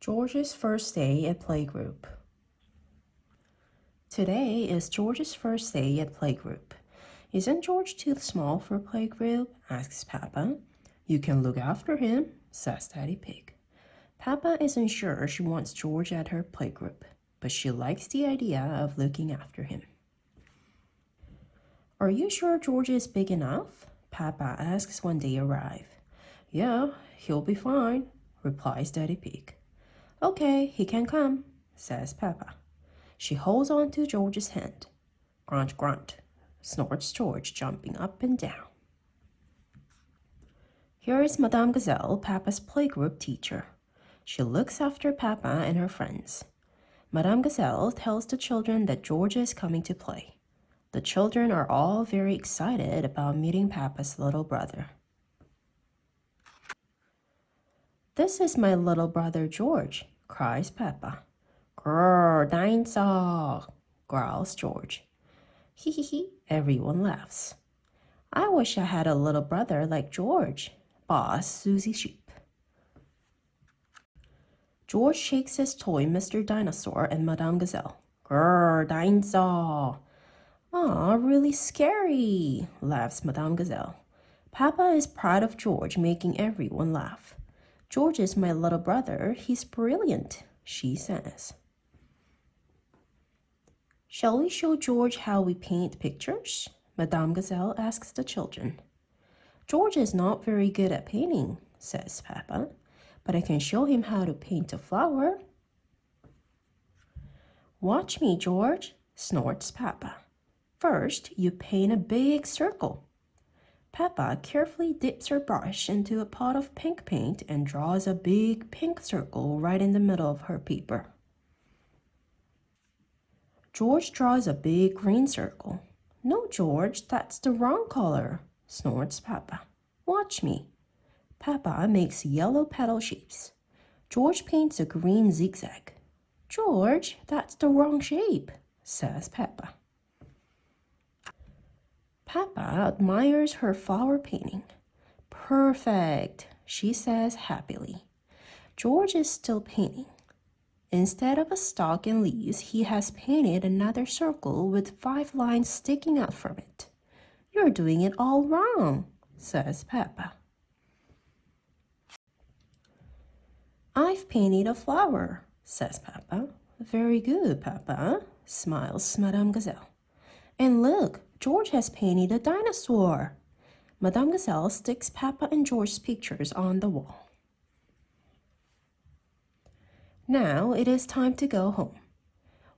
George's first day at playgroup. Today is George's first day at playgroup. Isn't George too small for playgroup? Asks Peppa. You can look after him, says Daddy Pig. Peppa isn't sure she wants George at her playgroup, but she likes the idea of looking after him. Are you sure George is big enough? Peppa asks when they arrive. Yeah, he'll be fine, replies Daddy Pig. Okay, he can come, says Peppa. She holds on to George's hand. Grunt, grunt, snorts George, jumping up and down. Here is Madame Gazelle, Peppa's playgroup teacher. She looks after Peppa and her friends. Madame Gazelle tells the children that George is coming to play. The children are all very excited about meeting Peppa's little brother. This is my little brother George, cries Peppa. Grrr, dinosaur, growls George. Hee hee hee, everyone laughs. I wish I had a little brother like George, boss Susie Sheep. George shakes his toy Mr. Dinosaur and Madame Gazelle. Grrr, dinosaur. Aw, really scary, laughs Madame Gazelle. Peppa is proud of George, making everyone laugh. George is my little brother. He's brilliant, she says. Shall we show George how we paint pictures? Madame Gazelle asks the children. George is not very good at painting, says Peppa, but I can show him how to paint a flower. Watch me, George, snorts Peppa. First, you paint a big circle. Peppa carefully dips her brush into a pot of pink paint and draws a big pink circle right in the middle of her paper. George draws a big green circle. No, George, that's the wrong color, snorts Peppa. Watch me. Peppa makes yellow petal shapes. George paints a green zigzag. George, that's the wrong shape, says Peppa. Peppa admires her flower painting. Perfect, she says happily. George is still painting. Instead of a stalk and leaves, he has painted another circle with 5 lines sticking out from it. You're doing it all wrong, says Peppa. I've painted a flower, says Peppa. Very good, Peppa, smiles Madame Gazelle. And look, George has painted a dinosaur. Madame Gazelle sticks Peppa and George's pictures on the wall. Now it is time to go home.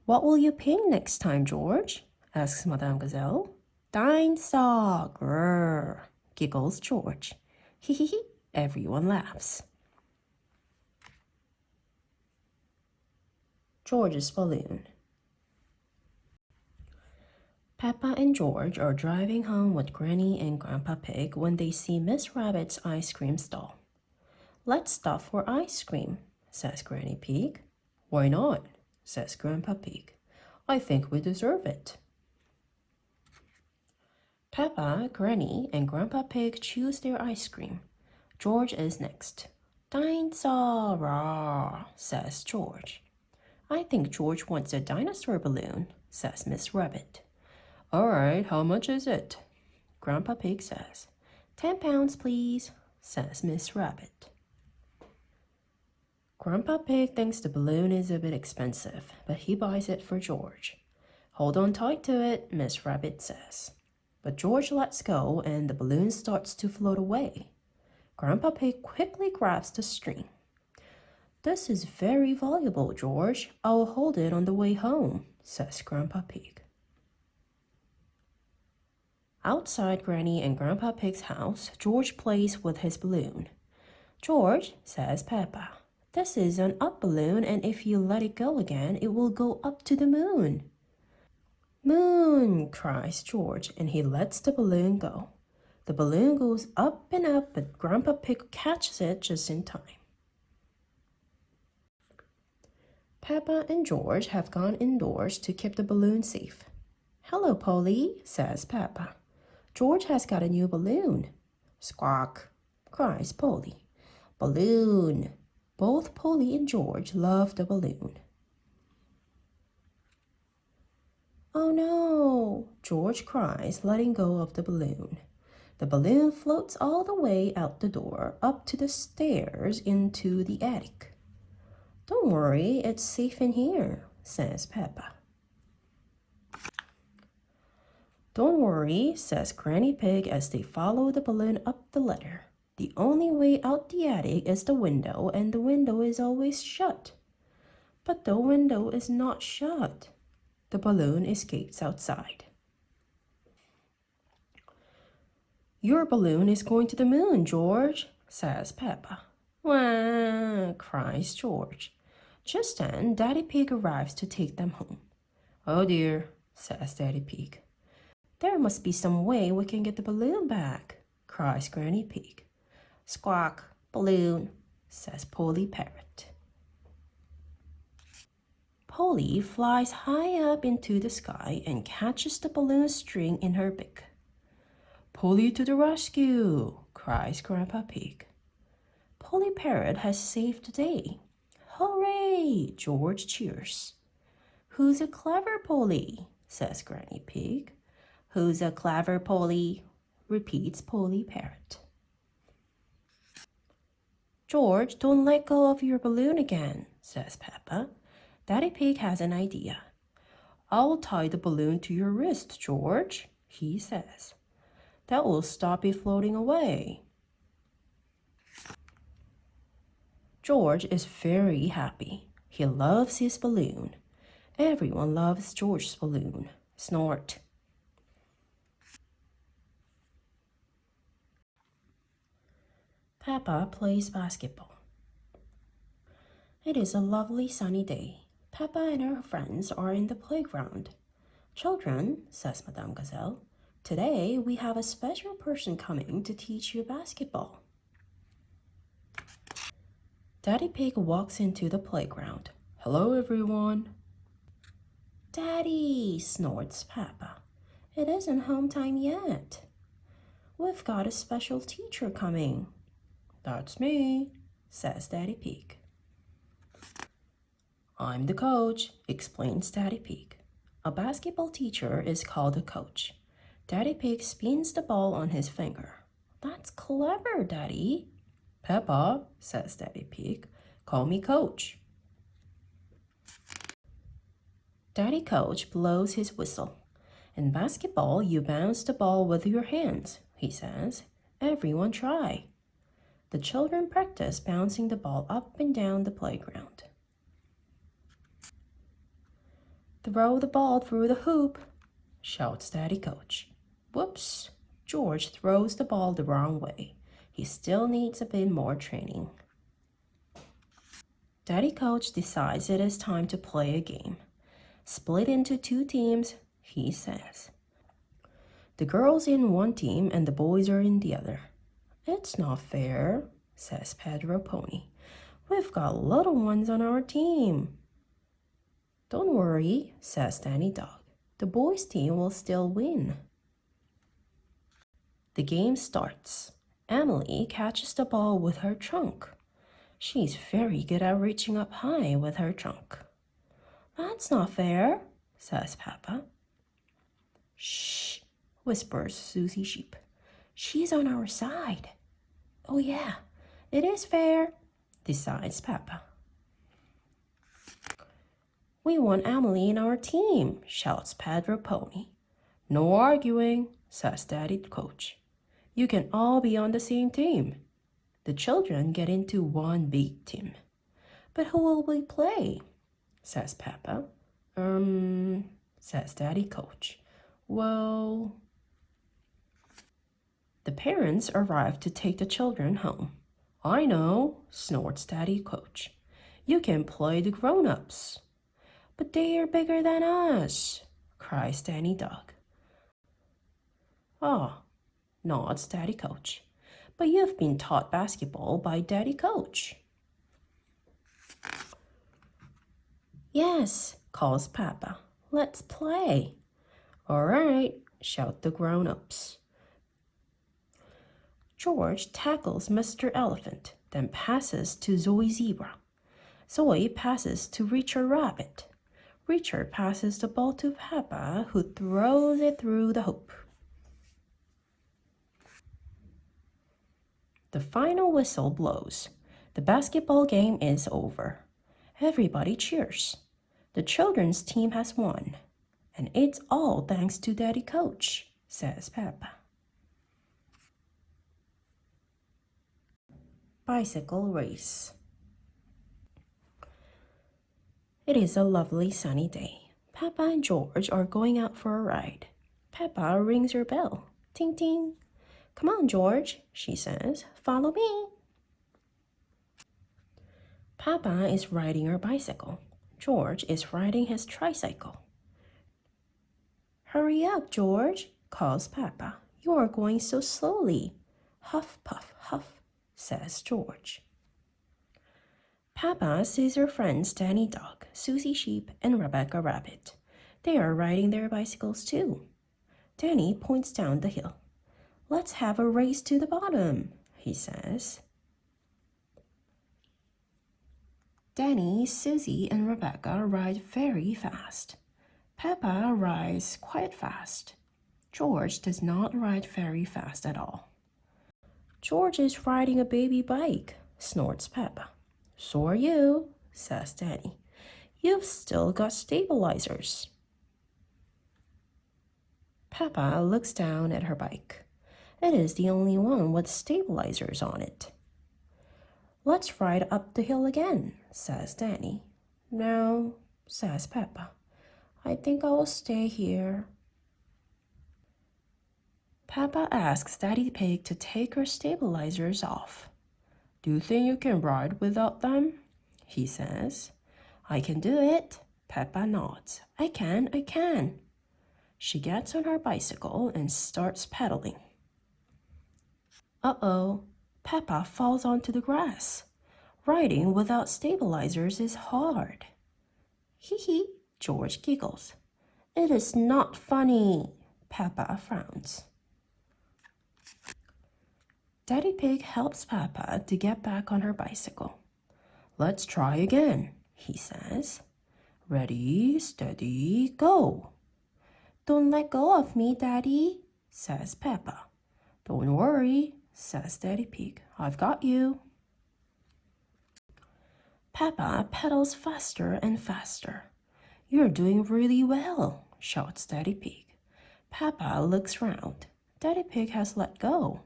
What will you paint next time, George? Asks Madame Gazelle. Dinosaur, grrr, giggles George. Hee hee hee, everyone laughs. George's balloon. Peppa and George are driving home with Granny and Grandpa Pig when they see Miss Rabbit's ice cream stall. Let's stop for ice cream, says Granny Pig. Why not? Says Grandpa Pig. I think we deserve it. Peppa, Granny, and Grandpa Pig choose their ice cream. George is next. Dinosaur, says George. I think George wants a dinosaur balloon, says Miss Rabbit. All right, how much is it? Grandpa Pig says. 10 pounds, please, says Miss Rabbit. Grandpa Pig thinks the balloon is a bit expensive, but he buys it for George. Hold on tight to it, Miss Rabbit says. But George lets go and the balloon starts to float away. Grandpa Pig quickly grabs the string. This is very valuable, George. I'll hold it on the way home, says Grandpa Pig. Outside Granny and Grandpa Pig's house, George plays with his balloon. George, says Peppa, this is an up balloon, and if you let it go again, it will go up to the moon. Moon, cries George, and he lets the balloon go. The balloon goes up and up, but Grandpa Pig catches it just in time. Peppa and George have gone indoors to keep the balloon safe. Hello, Polly, says Peppa. George has got a new balloon. Squawk, cries Polly. Balloon. Both Polly and George love the balloon. Oh no, George cries, letting go of the balloon. The balloon floats all the way out the door, up to the stairs, into the attic. Don't worry, it's safe in here, says Peppa. Don't worry, says Granny Pig as they follow the balloon up the ladder. The only way out the attic is the window, and the window is always shut. But the window is not shut. The balloon escapes outside. Your balloon is going to the moon, George, says Peppa. Wah, cries George. Just then, Daddy Pig arrives to take them home. Oh dear, says Daddy Pig. There must be some way we can get the balloon back, cries Granny Pig. Squawk, balloon, says Polly Parrot. Polly flies high up into the sky and catches the balloon string in her beak. Polly to the rescue, cries Grandpa Pig. Polly Parrot has saved the day. Hooray! George cheers. Who's a clever Polly? Says Granny Pig. Who's a clever Polly? Repeats Polly Parrot. George, don't let go of your balloon again, says Peppa. Daddy Pig has an idea. I'll tie the balloon to your wrist, George, he says. That will stop it floating away. George is very happy. He loves his balloon. Everyone loves George's balloon. Snort. Peppa plays basketball. It is a lovely sunny day. Peppa and her friends are in the playground. Children, says Madame Gazelle, today we have a special person coming to teach you basketball. Daddy Pig walks into the playground. Hello, everyone. Daddy, snorts Peppa. It isn't home time yet. We've got a special teacher coming. That's me, says Daddy Pig. I'm the coach, explains Daddy Pig. A basketball teacher is called a coach. Daddy Pig spins the ball on his finger. That's clever, Daddy. Peppa, says Daddy Pig, call me coach. Daddy Coach blows his whistle. In basketball, you bounce the ball with your hands, he says. Everyone try. The children practice bouncing the ball up and down the playground. Throw the ball through the hoop, shouts Daddy Coach. Whoops! George throws the ball the wrong way. He still needs a bit more training. Daddy Coach decides it is time to play a game. Split into 2 teams, he says. The girls in one team and the boys are in the other. It's not fair, says Pedro Pony. We've got little ones on our team. Don't worry, says Danny Dog. The boys' team will still win. The game starts. Emily catches the ball with her trunk. She's very good at reaching up high with her trunk. That's not fair, says Peppa. Shh, whispers Susie Sheep. She's on our side. Oh yeah, it is fair, decides Peppa. We want Emily in our team, shouts Pedro Pony. No arguing, says Daddy Coach. You can all be on the same team. The children get into one big team. But who will we play? Says Peppa. Says Daddy Coach. Well... The parents arrive to take the children home. I know, snorts Daddy Coach. You can play the grown-ups. But they are bigger than us, cries Danny Dog. Ah, nods Daddy Coach. But you've been taught basketball by Daddy Coach. Yes, calls Peppa. Let's play. All right, shout the grown-ups. George tackles Mr. Elephant. then passes to Zoe Zebra. Zoe passes to Richard Rabbit. Richard passes the ball to Peppa, who throws it through the hoop. The final whistle blows. The basketball game is over. Everybody cheers. The children's team has won. And it's all thanks to Daddy Coach, says Peppa. Bicycle race. It is a lovely sunny day. Peppa and George are going out for a ride. Peppa rings her bell. Ting ting. Come on, George, she says. Follow me. Peppa is riding her bicycle. George is riding his tricycle. Hurry up, George, calls Peppa. You are going so slowly. Huff, puff, huff, says George. Peppa sees her friends Danny Dog, Susie Sheep, and Rebecca Rabbit. They are riding their bicycles too. Danny points down the hill. Let's have a race to the bottom, he says. Danny, Susie, and Rebecca ride very fast. Peppa rides quite fast. George does not ride very fast at all. George is riding a baby bike, snorts Peppa. So are you, says Danny. You've still got stabilizers. Peppa looks down at her bike. It is the only one with stabilizers on it. Let's ride up the hill again, says Danny. No, says Peppa. I think I will stay here. Peppa asks Daddy Pig to take her stabilizers off. Do you think you can ride without them? He says. I can do it. Peppa nods. I can. She gets on her bicycle and starts pedaling. Uh-oh, Peppa falls onto the grass. Riding without stabilizers is hard. Hee hee, George giggles. It is not funny, Peppa frowns. Daddy Pig helps Peppa to get back on her bicycle. Let's try again, he says. Ready, steady, go. Don't let go of me, Daddy, says Peppa. Don't worry, says Daddy Pig. I've got you. Peppa pedals faster and faster. You're doing really well, shouts Daddy Pig. Peppa looks round. Daddy Pig has let go.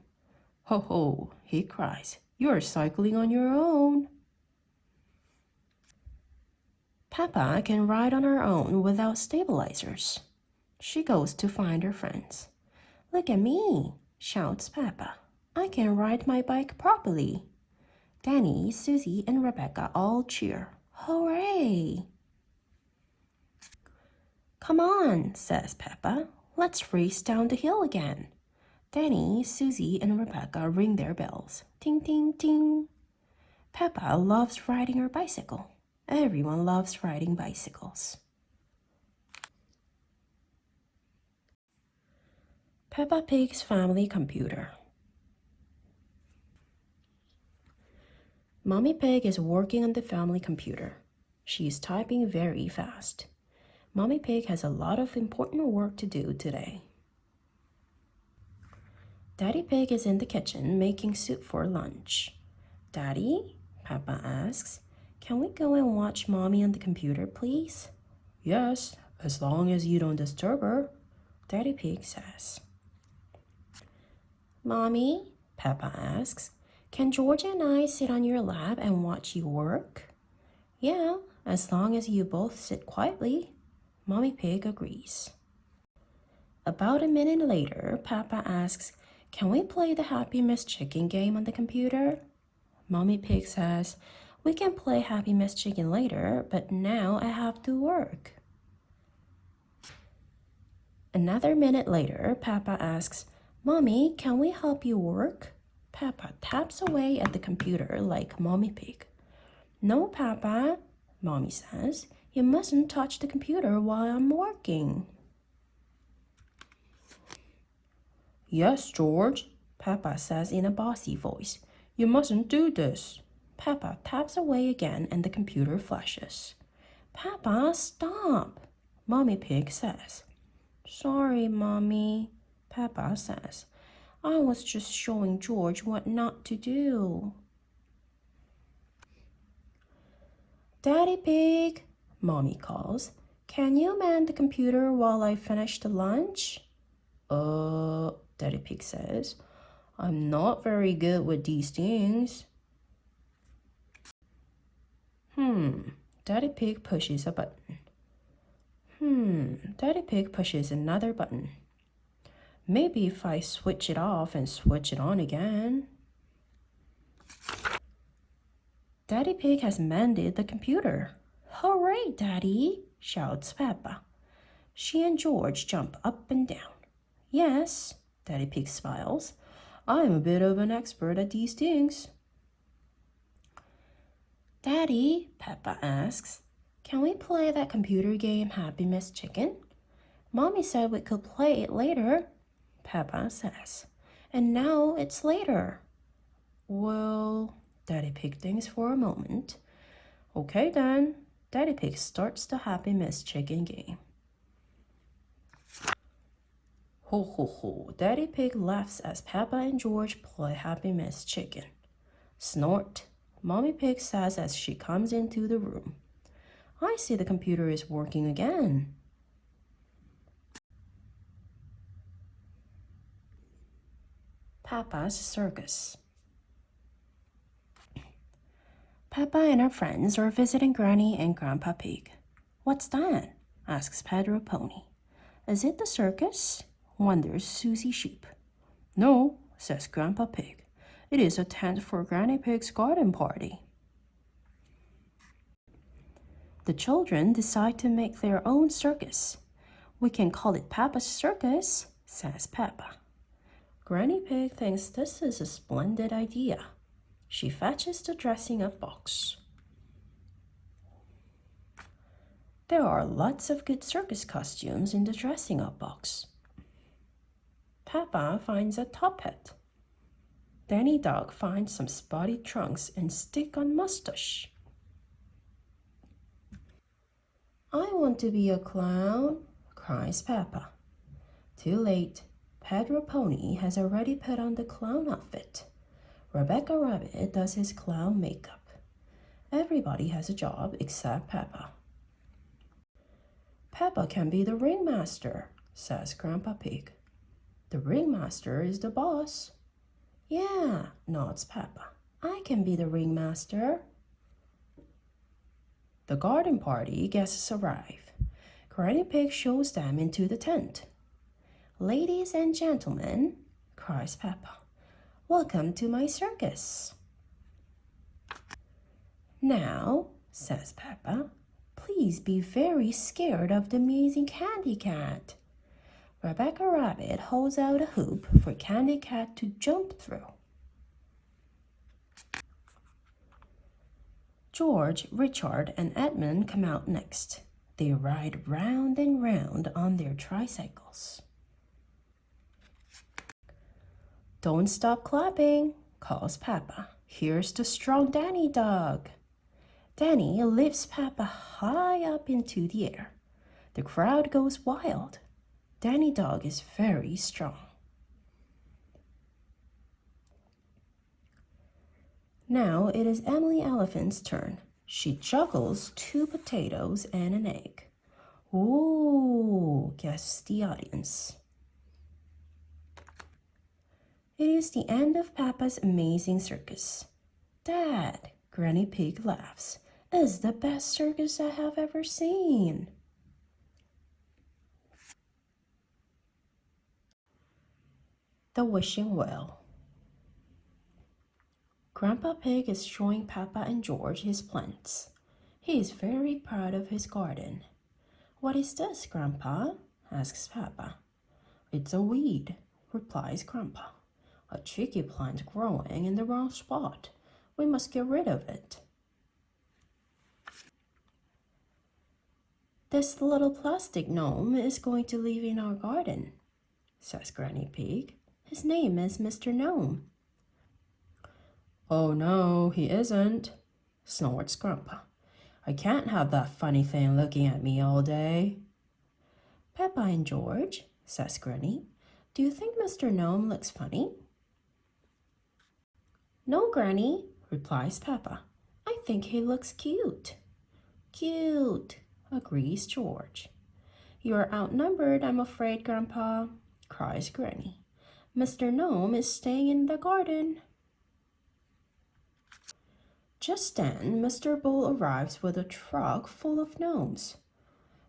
Ho ho, he cries. You're cycling on your own. Peppa can ride on her own without stabilizers. She goes to find her friends. Look at me, shouts Peppa. I can ride my bike properly. Danny, Susie, and Rebecca all cheer. Hooray! Come on, says Peppa. Let's race down the hill again. Danny, Susie, and Rebecca ring their bells. Ting, ting, ting. Peppa loves riding her bicycle. Everyone loves riding bicycles. Peppa Pig's family computer. Mommy Pig is working on the family computer. She is typing very fast. Mommy Pig has a lot of important work to do today. Daddy Pig is in the kitchen making soup for lunch. Daddy, Peppa asks, can we go and watch Mommy on the computer, please? Yes, as long as you don't disturb her, Daddy Pig says. Mommy, Peppa asks, can George and I sit on your lap and watch you work? Yeah, as long as you both sit quietly, Mommy Pig agrees. About a minute later, Peppa asks, can we play the Happy Miss Chicken game on the computer? Mommy Pig says, we can play Happy Miss Chicken later, but now I have to work. Another minute later, Peppa asks, Mommy, can we help you work? Peppa taps away at the computer like Mommy Pig. No, Peppa, Mommy says, you mustn't touch the computer while I'm working. Yes, George, Peppa says in a bossy voice. You mustn't do this. Peppa taps away again and the computer flashes. Peppa, stop, Mommy Pig says. Sorry, Mommy, Peppa says. I was just showing George what not to do. Daddy Pig, Mommy calls. Can you man the computer while I finish the lunch? Daddy Pig says. I'm not very good with these things. Daddy Pig pushes a button. Daddy Pig pushes another button. Maybe if I switch it off and switch it on again. Daddy Pig has mended the computer. Hooray, Daddy, shouts Peppa. She and George jump up and down. Yes, Daddy Pig smiles. I'm a bit of an expert at these things. Daddy, Peppa asks, can we play that computer game Happy Miss Chicken? Mommy said we could play it later, Peppa says. And now it's later. Well, Daddy Pig thinks for a moment. Okay then, Daddy Pig starts the Happy Miss Chicken game. Ho ho ho, Daddy Pig laughs as Peppa and George play Happy Miss Chicken. Snort, Mommy Pig says as she comes into the room. I see the computer is working again. Peppa's circus. Peppa and her friends are visiting Granny and Grandpa Pig. What's that? Asks Pedro Pony. Is it the circus? Wonders Susie Sheep. No, says Grandpa Pig. It is a tent for Granny Pig's garden party. The children decide to make their own circus. We can call it Peppa's Circus, says Peppa. Granny Pig thinks this is a splendid idea. She fetches the dressing up box. There are lots of good circus costumes in the dressing up box. Peppa finds a top hat. Danny Dog finds some spotty trunks and stick-on mustache. I want to be a clown, cries Peppa. Too late. Pedro Pony has already put on the clown outfit. Rebecca Rabbit does his clown makeup. Everybody has a job except Peppa. Peppa can be the ringmaster, says Grandpa Pig. The ringmaster is the boss. Yeah, nods Peppa. I can be the ringmaster. The garden party guests arrive. Granny Pig shows them into the tent. Ladies and gentlemen, cries Peppa, welcome to my circus. Now, says Peppa, please be very scared of the amazing Candy Cat. Rebecca Rabbit holds out a hoop for Candy Cat to jump through. George, Richard, and Edmund come out next. They ride round and round on their tricycles. Don't stop clapping, calls Peppa. Here's the strong Danny Dog. Danny lifts Peppa high up into the air. The crowd goes wild. Danny Dog is very strong. Now it is Emily Elephant's turn. She juggles 2 potatoes and an egg. Ooh, guesses the audience. It is the end of Peppa's amazing circus. Dad, Granny Pig laughs, is the best circus I have ever seen. The Wishing Well. Grandpa Pig is showing Peppa and George his plants. He is very proud of his garden. What is this, Grandpa? Asks Peppa. It's a weed, replies Grandpa. A tricky plant growing in the wrong spot. We must get rid of it. This little plastic gnome is going to live in our garden, says Granny Pig. His name is Mr. Gnome. Oh no, he isn't, snorts Grandpa. I can't have that funny thing looking at me all day. Peppa and George, says Granny, do you think Mr. Gnome looks funny? No, Granny, replies Peppa. I think he looks cute. Cute, agrees George. You're outnumbered, I'm afraid, Grandpa, cries Granny. Mr. Gnome is staying in the garden. Just then, Mr. Bull arrives with a truck full of gnomes.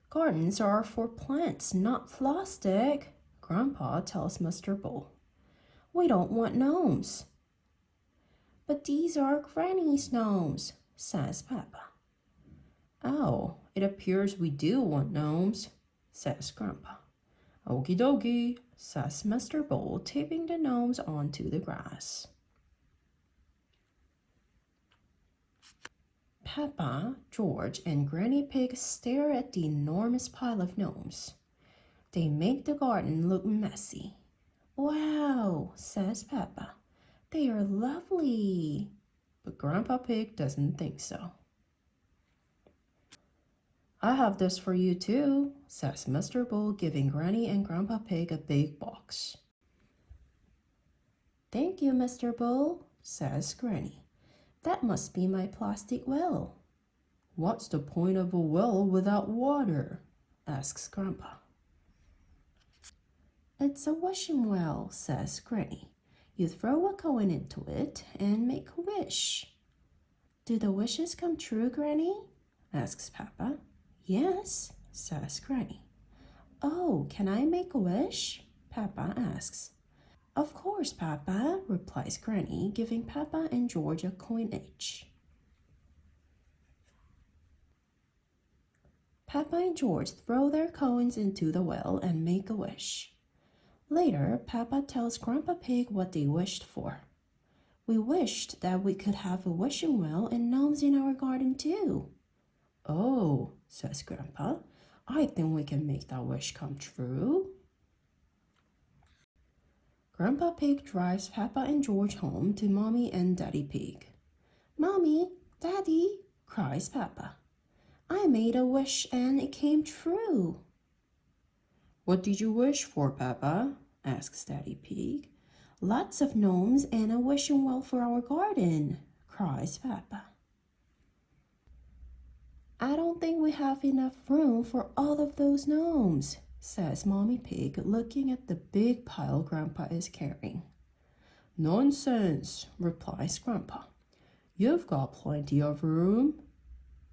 Gardens are for plants, not plastic, Grandpa tells Mr. Bull. We don't want gnomes. But these are Granny's gnomes, says Peppa. Oh, it appears we do want gnomes, says Grandpa. Okie dokie, says Mr. Bull, tipping the gnomes onto the grass. Peppa, George, and Granny Pig stare at the enormous pile of gnomes. They make the garden look messy. Wow, says Peppa. They are lovely. But Grandpa Pig doesn't think so. I have this for you too, says Mr. Bull, giving Granny and Grandpa Pig a big box. Thank you, Mr. Bull, says Granny. That must be my plastic well. What's the point of a well without water? Asks Grandpa. It's a wishing well, says Granny. You throw a coin into it and make a wish. Do the wishes come true, Granny? Asks Peppa. Yes, says Granny. Oh, can I make a wish? Peppa asks. Of course, Peppa, replies Granny, giving Peppa and George a coin each. Peppa and George throw their coins into the well and make a wish. Later, Peppa tells Grandpa Pig what they wished for. We wished that we could have a wishing well and gnomes in our garden too. Oh, says Grandpa, I think we can make that wish come true. Grandpa Pig drives Peppa and George home to Mommy and Daddy Pig. Mommy, Daddy, cries Peppa. I made a wish and it came true. What did you wish for, Peppa? Asks Daddy Pig. Lots of gnomes and a wishing well for our garden, cries Peppa. I don't think we have enough room for all of those gnomes, says Mommy Pig, looking at the big pile Grandpa is carrying. Nonsense, replies Grandpa. You've got plenty of room.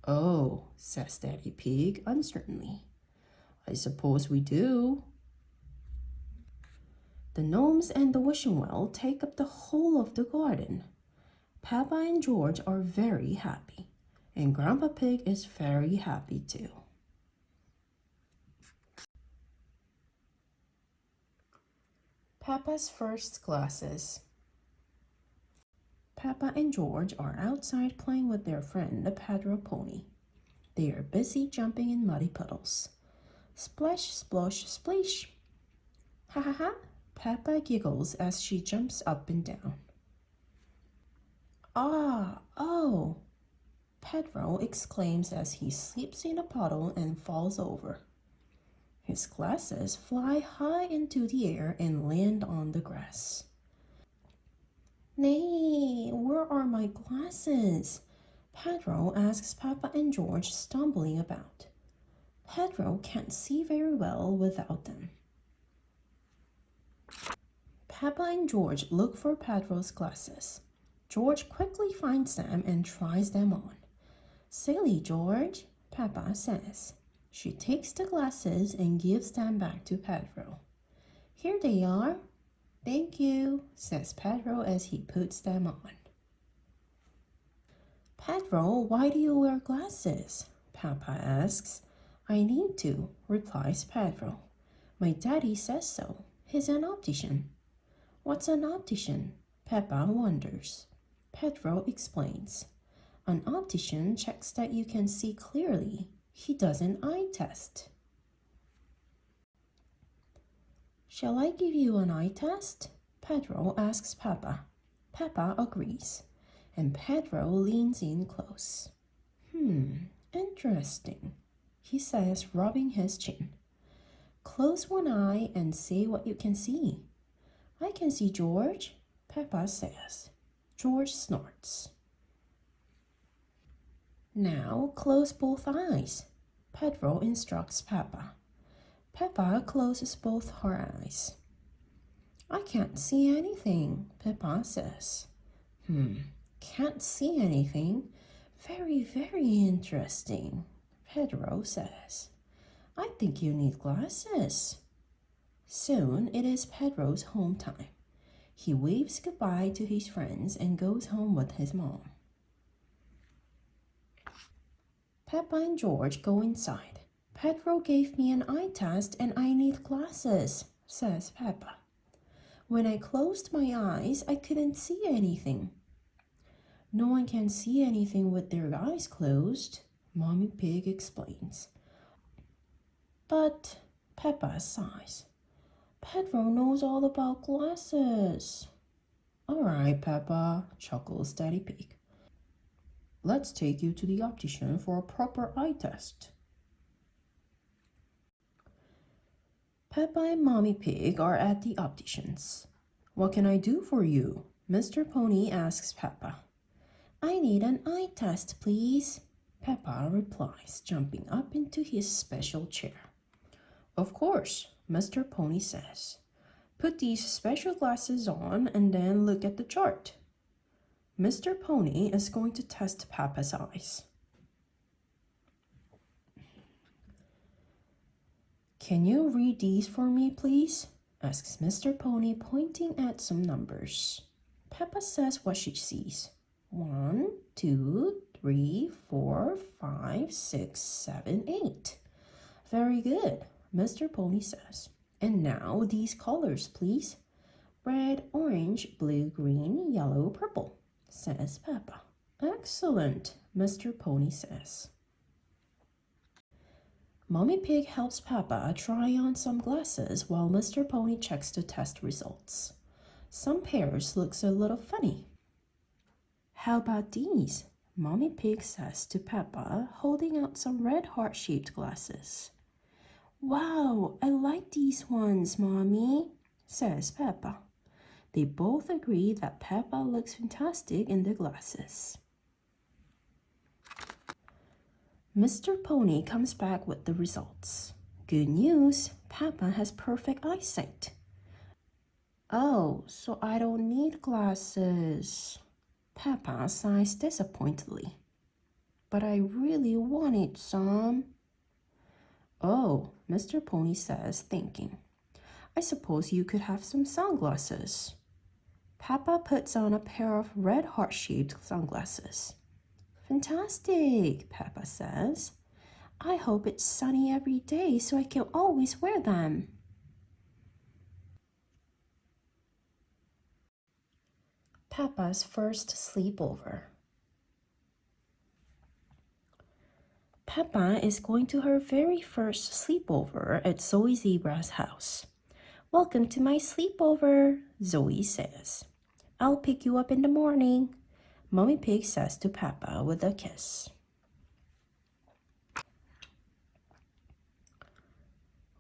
Oh, says Daddy Pig uncertainly. I suppose we do. The gnomes and the wishing well take up the whole of the garden. Peppa and George are very happy, and Grandpa Pig is very happy too. Peppa's first glasses. Peppa and George are outside playing with their friend, the Pedro pony. They are busy jumping in muddy puddles. Splash, splosh, splish. Ha ha ha, Peppa giggles as she jumps up and down. Ah, oh, Pedro exclaims as he slips in a puddle and falls over. His glasses fly high into the air and land on the grass. Nay, where are my glasses? Pedro asks Peppa and George, stumbling about. Pedro can't see very well without them. Peppa and George look for Pedro's glasses. George quickly finds them and tries them on. Silly George, Peppa says. She takes the glasses and gives them back to Pedro. Here they are. Thank you, says Pedro as he puts them on. Pedro, why do you wear glasses? Peppa asks. I need to, replies Pedro. My daddy says so. He's an optician. What's an optician? Peppa wonders. Pedro explains. An optician checks that you can see clearly. He does an eye test. Shall I give you an eye test? Pedro asks Peppa. Peppa agrees. and Pedro leans in close. Interesting, he says, rubbing his chin. Close one eye and see what you can see. I can see George, Peppa says. George snorts. Now close both eyes, Pedro instructs Peppa. Peppa closes both her eyes. I can't see anything, Peppa says. Can't see anything? Very, very interesting, Pedro says. I think you need glasses. Soon it is Pedro's home time. He waves goodbye to his friends and goes home with his mom. Peppa and George go inside. Pedro gave me an eye test and I need glasses, says Peppa. When I closed my eyes, I couldn't see anything. No one can see anything with their eyes closed, Mommy Pig explains. But, Peppa sighs, Pedro knows all about glasses. All right, Peppa, chuckles Daddy Pig. Let's take you to the optician for a proper eye test. Peppa and Mommy Pig are at the optician's. What can I do for you? Mr. Pony asks Peppa. I need an eye test, please, Peppa replies, jumping up into his special chair. Of course, Mr. Pony says. Put these special glasses on and then look at the chart. Mr. Pony is going to test Peppa's eyes. Can you read these for me, please? Asks Mr. Pony, pointing at some numbers. Peppa says what she sees. 1, 2, 3, 4, 5, 6, 7, 8. Very good, Mr. Pony says. And now these colors, please. Red, orange, blue, green, yellow, purple, says Peppa. Excellent, Mr. Pony says. Mommy Pig helps Peppa try on some glasses while Mr. Pony checks the test results. Some pairs looks a little funny. How about these? Mommy Pig says to Peppa, holding out some red heart-shaped glasses. Wow, I like these ones, Mommy, says Peppa. They both agree that Peppa looks fantastic in the glasses. Mr. Pony comes back with the results. Good news, Peppa has perfect eyesight. Oh, so I don't need glasses. Peppa sighs disappointedly. But I really wanted some. Oh, Mr. Pony says, thinking. I suppose you could have some sunglasses. Peppa puts on a pair of red heart-shaped sunglasses. Fantastic, Peppa says. I hope it's sunny every day so I can always wear them. Peppa's first sleepover. Peppa is going to her very first sleepover at Zoe Zebra's house. Welcome to my sleepover, Zoe says. I'll pick you up in the morning, Mommy Pig says to Peppa with a kiss.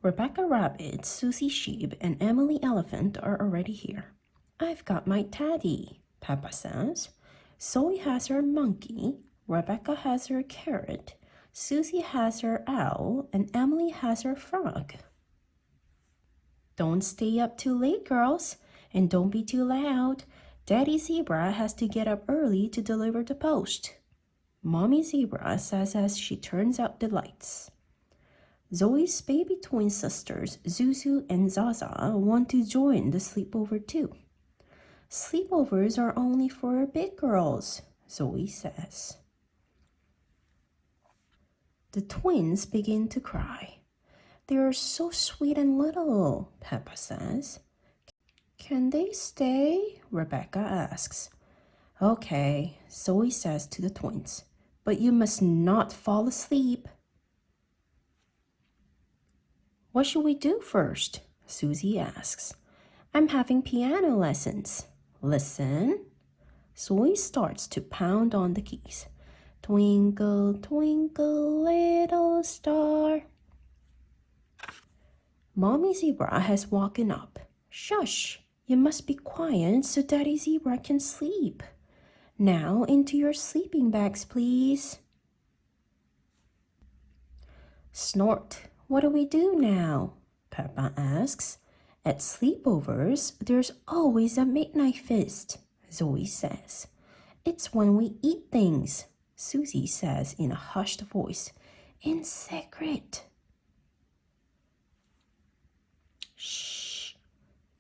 Rebecca Rabbit, Susie Sheep, and Emily Elephant are already here. I've got my teddy, Peppa says. Zoe has her monkey, Rebecca has her carrot, Susie has her owl, and Emily has her frog. Don't stay up too late, girls, and don't be too loud. Daddy Zebra has to get up early to deliver the post, Mommy Zebra says as she turns out the lights. Zoe's baby twin sisters, Zuzu and Zaza, want to join the sleepover too. Sleepovers are only for big girls, Zoe says. The twins begin to cry. They are so sweet and little, Peppa says. Can they stay? Rebecca asks. Okay, Zoe says to the twins, but you must not fall asleep. What should we do first? Susie asks. I'm having piano lessons. Listen. Zoe starts to pound on the keys. Twinkle, twinkle, little star. Mommy Zebra has woken up. Shush! You must be quiet so Daddy Zebra can sleep. Now into your sleeping bags, please. Snort, what do we do now? Peppa asks. At sleepovers, there's always a midnight feast, Zoe says. It's when we eat things, Susie says in a hushed voice. In secret. Shh,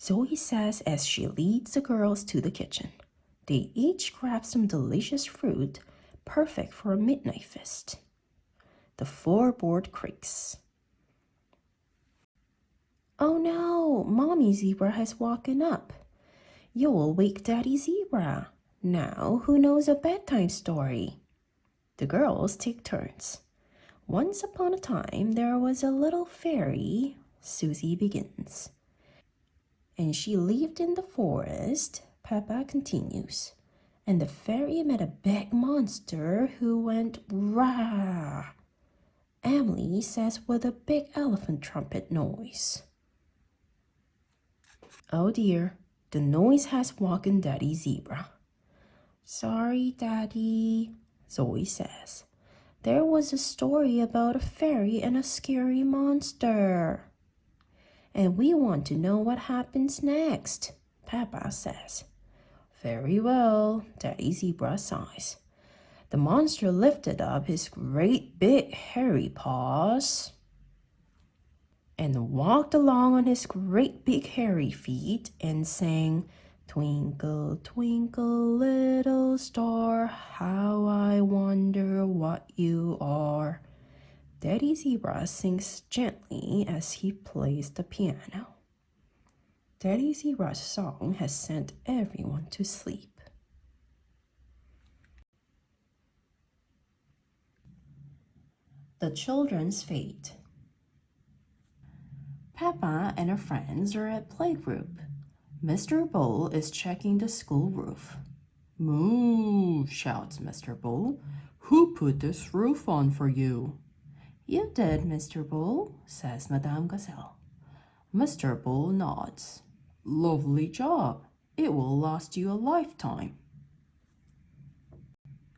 Zoe says as she leads the girls to the kitchen. They each grab some delicious fruit, perfect for a midnight feast. The floorboard creaks. Oh no, Mommy Zebra has woken up. You'll wake Daddy Zebra. Now, who knows a bedtime story? The girls take turns. Once upon a time, there was a little fairy, Susie begins. And she lived in the forest, Peppa continues. And the fairy met a big monster who went rah, Emily says with a big elephant trumpet noise. Oh dear, the noise has woken Daddy Zebra. Sorry, Daddy, Zoe says. There was a story about a fairy and a scary monster. And we want to know what happens next, Peppa says. Very well, Daddy Zebra sighs. The monster lifted up his great big hairy paws and walked along on his great big hairy feet and sang, Twinkle, twinkle, little star, how I wonder what you are. Daddy Zebra sings gently as he plays the piano. Daddy Zebra's song has sent everyone to sleep. The children's fete. Peppa and her friends are at playgroup. Mr. Bull is checking the school roof. Moo, shouts Mr. Bull. Who put this roof on for you? You did, Mr. Bull, says Madame Gazelle. Mr. Bull nods. Lovely job. It will last you a lifetime.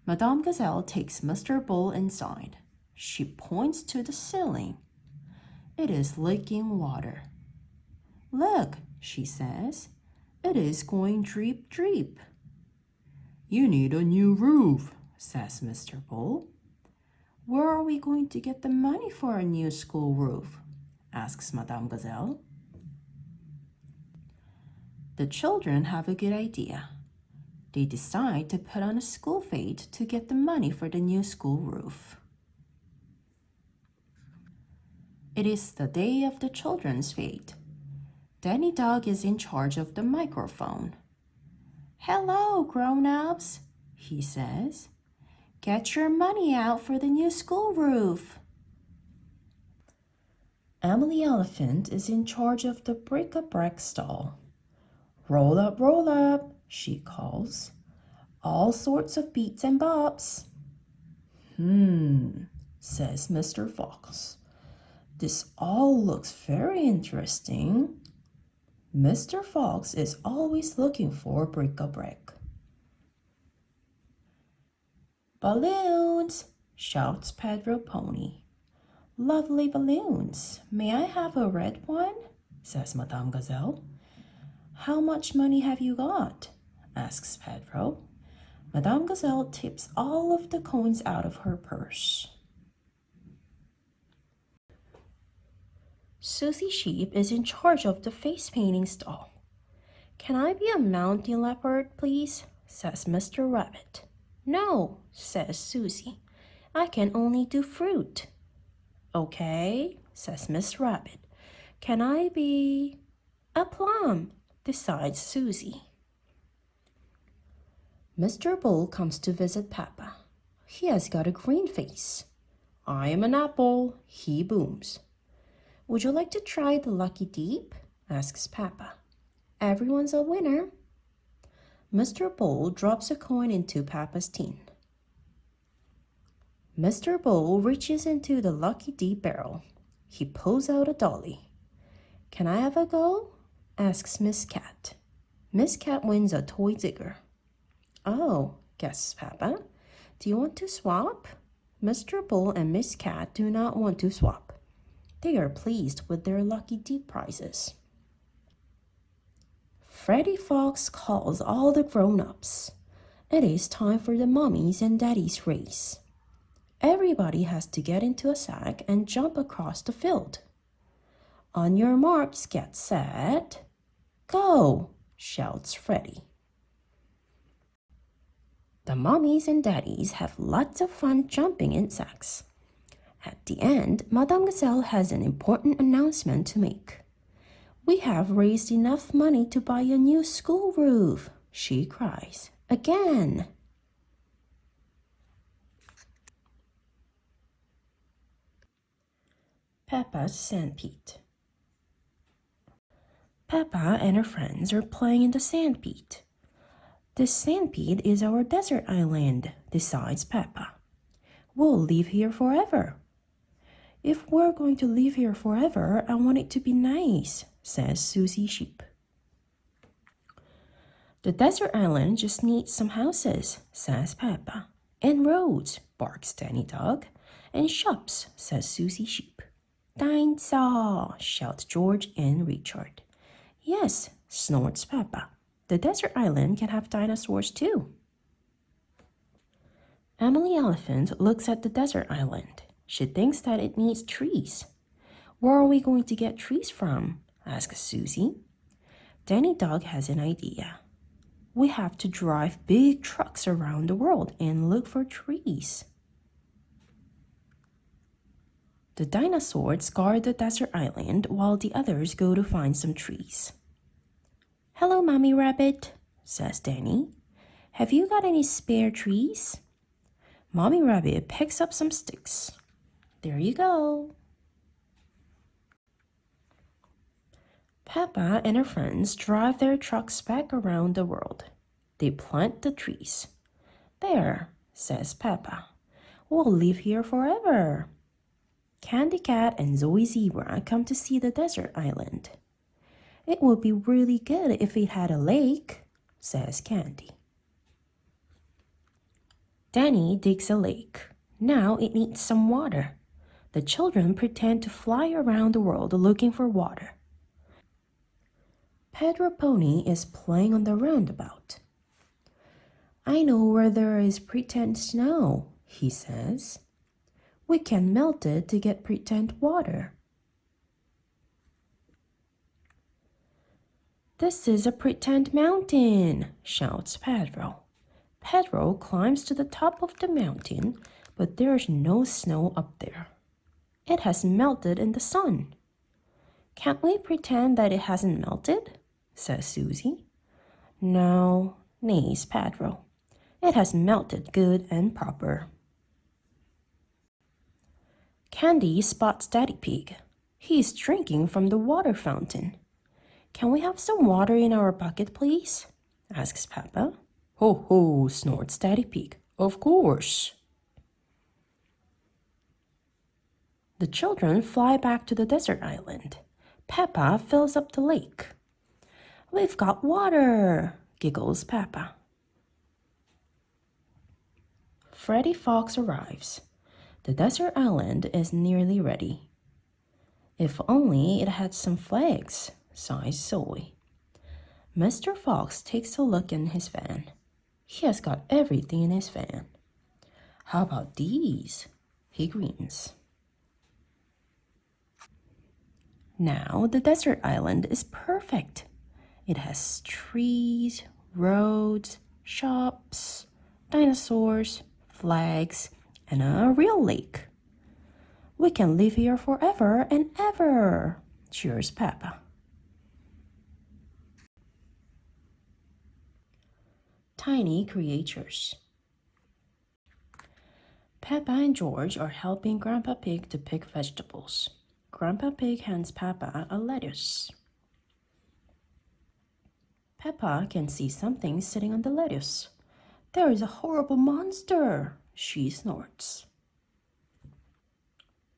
Madame Gazelle takes Mr. Bull inside. She points to the ceiling. It is leaking water. Look, she says. It is going drip, drip. You need a new roof, says Mr. Bull. Where are we going to get the money for a new school roof? Asks Madame Gazelle. The children have a good idea. They decide to put on a school fete to get the money for the new school roof. It is the day of the children's fete. Danny Dog is in charge of the microphone. Hello, grown-ups, he says. Get your money out for the new school roof. Emily Elephant is in charge of the bric-a-brac stall. Roll up, she calls. All sorts of beats and bops. Says Mr. Fox. This all looks very interesting. Mr. Fox is always looking for bric-a-brac. Balloons, shouts Pedro Pony. Lovely balloons. May I have a red one? Says Madame Gazelle. How much money have you got? Asks Pedro. Madame Gazelle tips all of the coins out of her purse. Susie Sheep is in charge of the face painting stall. Can I be a mountain leopard, please? Says Mr. Rabbit. No, says Susie. I can only do fruit. Okay, says Miss Rabbit. Can I be a plum? Decides Susie. Mr. Bull comes to visit Peppa. He has got a green face. I am an apple, he booms. Would you like to try the Lucky Deep? Asks Peppa. Everyone's a winner. Mr. Bull drops a coin into Peppa's tin. Mr. Bull reaches into the lucky deep barrel. He pulls out a dolly. Can I have a go? Asks Miss Cat. Miss Cat wins a toy digger. Oh, guesses Peppa. Do you want to swap? Mr. Bull and Miss Cat do not want to swap. They are pleased with their lucky deep prizes. Freddy Fox calls all the grown-ups. It is time for the mummies and daddies race. Everybody has to get into a sack and jump across the field. On your marks, get set, go, shouts Freddy. The mummies and daddies have lots of fun jumping in sacks. At the end, Madame Gazelle has an important announcement to make. We have raised enough money to buy a new school roof, she cries. Again! Peppa's sandpit. Peppa and her friends are playing in the sandpit. This sandpit is our desert island, decides Peppa. We'll live here forever. If we're going to live here forever, I want it to be nice, says Susie Sheep. The desert island just needs some houses, says Peppa. And roads, barks Danny Dog. And shops, says Susie Sheep. Dinosaur, shout George and Richard. Yes, snorts Peppa. The desert island can have dinosaurs too. Emily Elephant looks at the desert island. She thinks that it needs trees. Where are we going to get trees from? Asks Susie. Danny Dog has an idea. We have to drive big trucks around the world and look for trees. The dinosaurs guard the desert island while the others go to find some trees. Hello, Mommy Rabbit, says Danny. Have you got any spare trees? Mommy Rabbit picks up some sticks. There you go. Peppa and her friends drive their trucks back around the world. They plant the trees. There, says Peppa. We'll live here forever. Candy Cat and Zoe Zebra come to see the desert island. It would be really good if it had a lake, says Candy. Danny digs a lake. Now it needs some water. The children pretend to fly around the world looking for water. Pedro Pony is playing on the roundabout. I know where there is pretend snow, he says. We can melt it to get pretend water. This is a pretend mountain, shouts Pedro. Pedro climbs to the top of the mountain, but there's no snow up there. It has melted in the sun. Can't we pretend that it hasn't melted? Says Susie. No, neighs Pedro. It has melted good and proper. Candy spots Daddy Pig. He is drinking from the water fountain. Can we have some water in our bucket, please? Asks Peppa. Ho ho, snorts Daddy Pig. Of course. The children fly back to the desert island. Peppa fills up the lake. We've got water, giggles Peppa. Freddy Fox arrives. The desert island is nearly ready. If only it had some flags, sighs Zoe. Mr. Fox takes a look in his van. He has got everything in his van. How about these? He grins. Now the desert island is perfect. It has trees, roads, shops, dinosaurs, flags, and a real lake. We can live here forever and ever, cheers Peppa. Tiny creatures. Peppa and George are helping Grandpa Pig to pick vegetables. Grandpa Pig hands Peppa a lettuce. Peppa can see something sitting on the lettuce. There is a horrible monster, she snorts.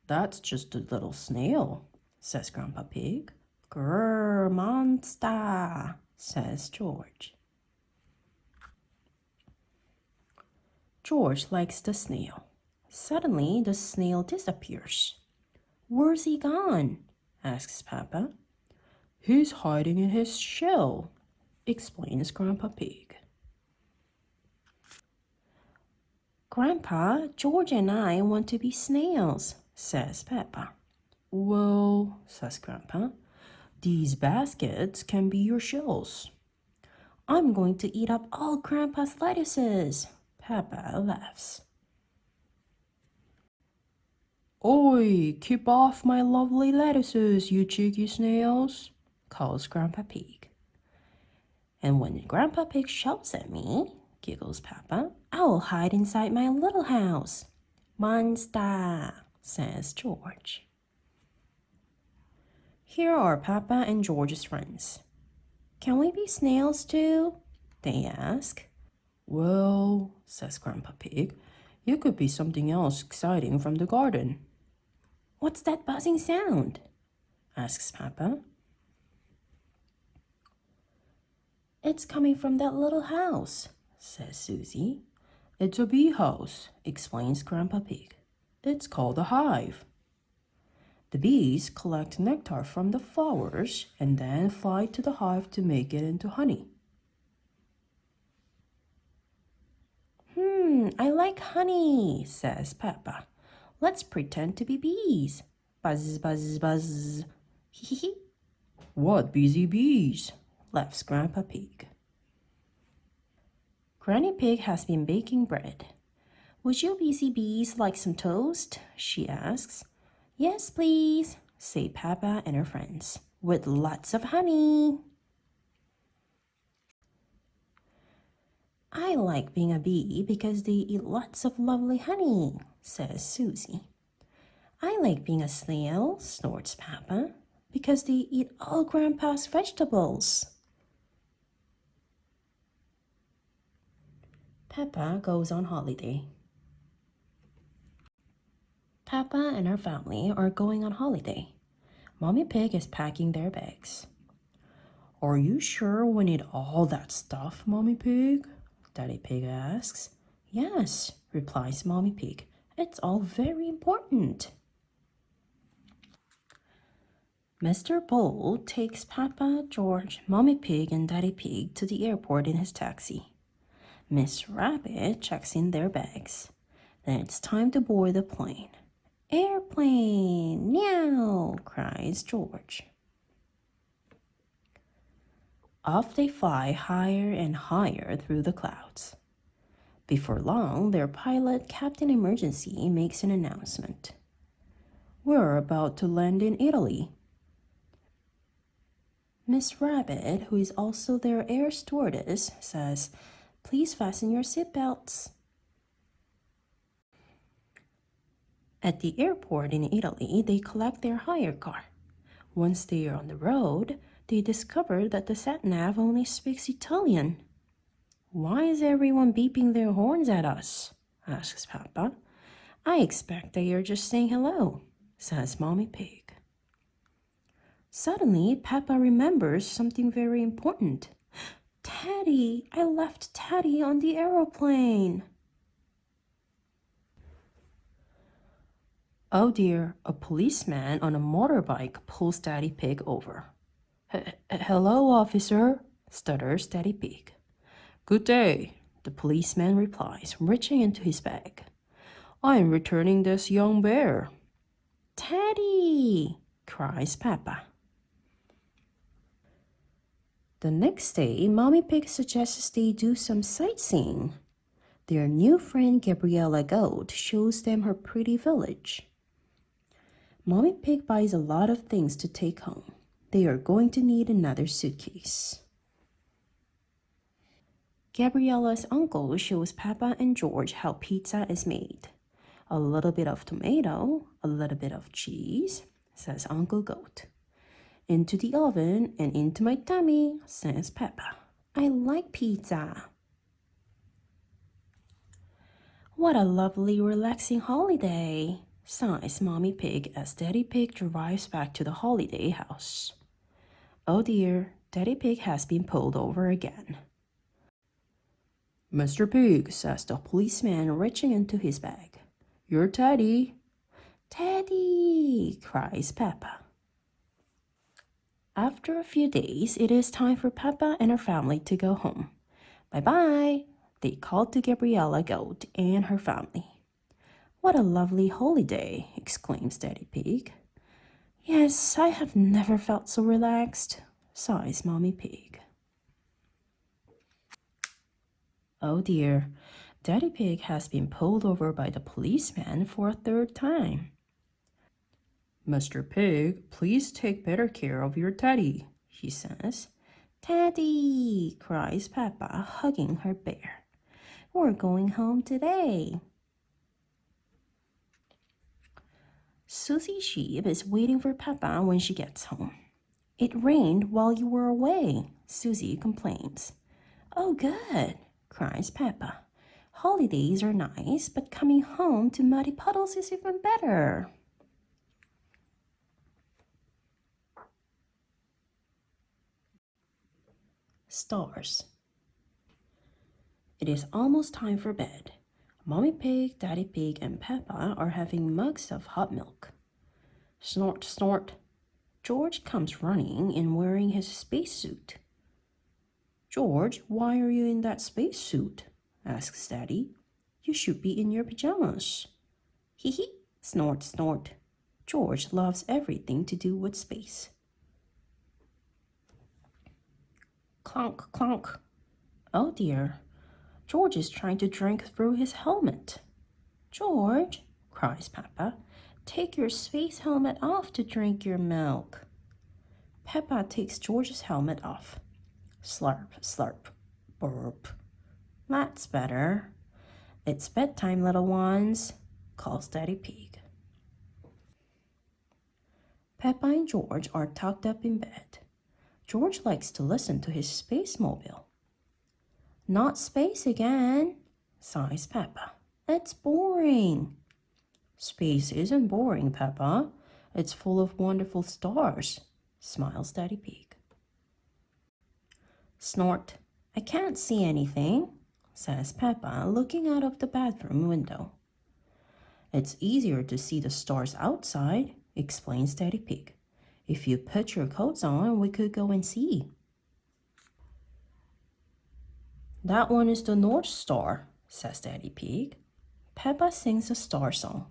That's just a little snail, says Grandpa Pig. Grrr, monster, says George. George likes the snail. Suddenly, the snail disappears. Where's he gone? Asks Peppa. He's hiding in his shell, explains Grandpa Pig. Grandpa, George and I want to be snails, says Peppa. Well, says Grandpa, these baskets can be your shells. I'm going to eat up all Grandpa's lettuces, Peppa laughs. Oi, keep off my lovely lettuces, you cheeky snails, calls Grandpa Pig. And when Grandpa Pig shouts at me, giggles Peppa, I'll hide inside my little house. Monster, says George. Here are Peppa and George's friends. Can we be snails too? They ask. Well, says Grandpa Pig, you could be something else exciting from the garden. What's that buzzing sound? Asks Peppa. It's coming from that little house, says Susie. It's a bee house, explains Grandpa Pig. It's called a hive. The bees collect nectar from the flowers and then fly to the hive to make it into honey. I like honey, says Peppa. Let's pretend to be bees. Buzz, buzz, buzz. Hee hee. What busy bees? Laughs Grandpa Pig. Granny Pig has been baking bread. Would you busy bees like some toast? She asks. Yes, please, say Peppa and her friends, with lots of honey. I like being a bee because they eat lots of lovely honey, says Susie. I like being a snail, snorts Peppa, because they eat all Grandpa's vegetables. Peppa goes on holiday. Peppa and her family are going on holiday. Mommy Pig is packing their bags. Are you sure we need all that stuff, Mommy Pig? Daddy Pig asks. Yes, replies Mommy Pig. It's all very important. Mr. Bull takes Peppa, George, Mommy Pig, and Daddy Pig to the airport in his taxi. Miss Rabbit checks in their bags. Then it's time to board the plane. Airplane! Meow! Cries George. Off they fly higher and higher through the clouds. Before long, their pilot, Captain Emergency, makes an announcement. We're about to land in Italy. Miss Rabbit, who is also their air stewardess, says, Please fasten your seatbelts. At the airport in Italy, they collect their hire car. Once they are on the road, they discover that the sat-nav only speaks Italian. Why is everyone beeping their horns at us? Asks Peppa. I expect they are just saying hello, says Mommy Pig. Suddenly, Peppa remembers something very important. Teddy! I left Teddy on the aeroplane. Oh dear, a policeman on a motorbike pulls Daddy Pig over. Hello, officer, stutters Daddy Pig. Good day, the policeman replies, reaching into his bag. I'm returning this young bear. Teddy, cries Peppa. The next day, Mommy Pig suggests they do some sightseeing. Their new friend Gabriella Goat shows them her pretty village. Mommy Pig buys a lot of things to take home. They are going to need another suitcase. Gabriella's uncle shows Peppa and George how pizza is made. A little bit of tomato, a little bit of cheese, says Uncle Goat. Into the oven and into my tummy, says Peppa. I like pizza. What a lovely, relaxing holiday, sighs Mommy Pig as Daddy Pig drives back to the holiday house. Oh dear, Daddy Pig has been pulled over again. Mr. Pig, says the policeman, reaching into his bag. You're Teddy. Teddy, cries Peppa. After a few days, it is time for Peppa and her family to go home. Bye-bye, they called to Gabriella Goat and her family. What a lovely holiday, exclaims Daddy Pig. Yes, I have never felt so relaxed, sighs Mommy Pig. Oh dear, Daddy Pig has been pulled over by the policeman for a third time. Mr. Pig, please take better care of your Teddy, he says. Teddy, cries Peppa, hugging her bear. We're going home today. Susie Sheep is waiting for Peppa when she gets home. It rained while you were away, Susie complains. Oh, good, cries Peppa. Holidays are nice, but coming home to muddy puddles is even better. Stars. It is almost time for bed. Mommy Pig, Daddy Pig, and Peppa are having mugs of hot milk. Snort, snort. George comes running in wearing his spacesuit. George, why are you in that spacesuit? Asks Daddy. You should be in your pajamas. Hee hee, snort, snort. George loves everything to do with space. Clonk, clonk. Oh dear, George is trying to drink through his helmet. George, cries Peppa, take your space helmet off to drink your milk. Peppa takes George's helmet off. Slurp, slurp, burp. That's better. It's bedtime, little ones, calls Daddy Pig. Peppa and George are tucked up in bed. George likes to listen to his space mobile. Not space again, sighs Peppa. It's boring. Space isn't boring, Peppa. It's full of wonderful stars, smiles Daddy Pig. Snort. I can't see anything, says Peppa, looking out of the bathroom window. It's easier to see the stars outside, explains Daddy Pig. If you put your coats on, we could go and see. That one is the North Star, says Daddy Pig. Peppa sings a star song.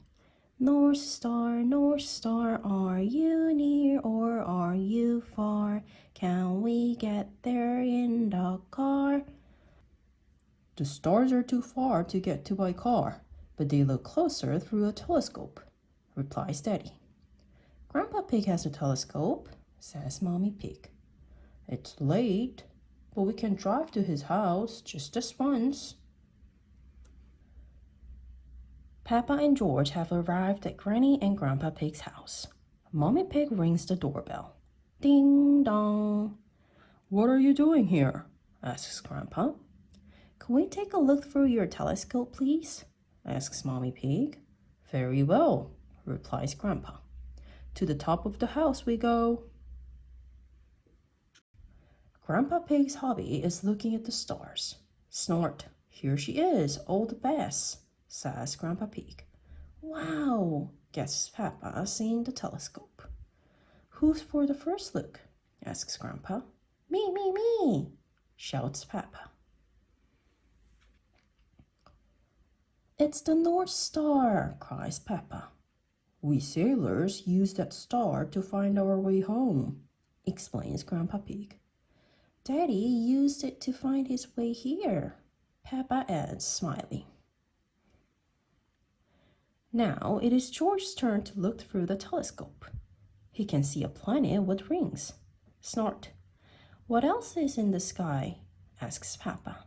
North Star, are you near or are you far? Can we get there in the car? The stars are too far to get to by car, but they look closer through a telescope, replies Daddy. Grandpa Pig has a telescope, says Mommy Pig. It's late, but we can drive to his house just this once. Peppa and George have arrived at Granny and Grandpa Pig's house. Mommy Pig rings the doorbell. Ding dong. What are you doing here? Asks Grandpa. Can we take a look through your telescope, please? Asks Mommy Pig. Very well, replies Grandpa. To the top of the house we go. Grandpa Pig's hobby is looking at the stars. Snort, here she is, Old Bess, says Grandpa Pig. Wow, gasps Peppa, seeing the telescope. Who's for the first look? Asks Grandpa. Me, shouts Peppa. It's the North Star, cries Peppa. We sailors use that star to find our way home, explains Grandpa Pig. Daddy used it to find his way here, Peppa adds, smiling. Now it is George's turn to look through the telescope. He can see a planet with rings. Snort. What else is in the sky? Asks Peppa.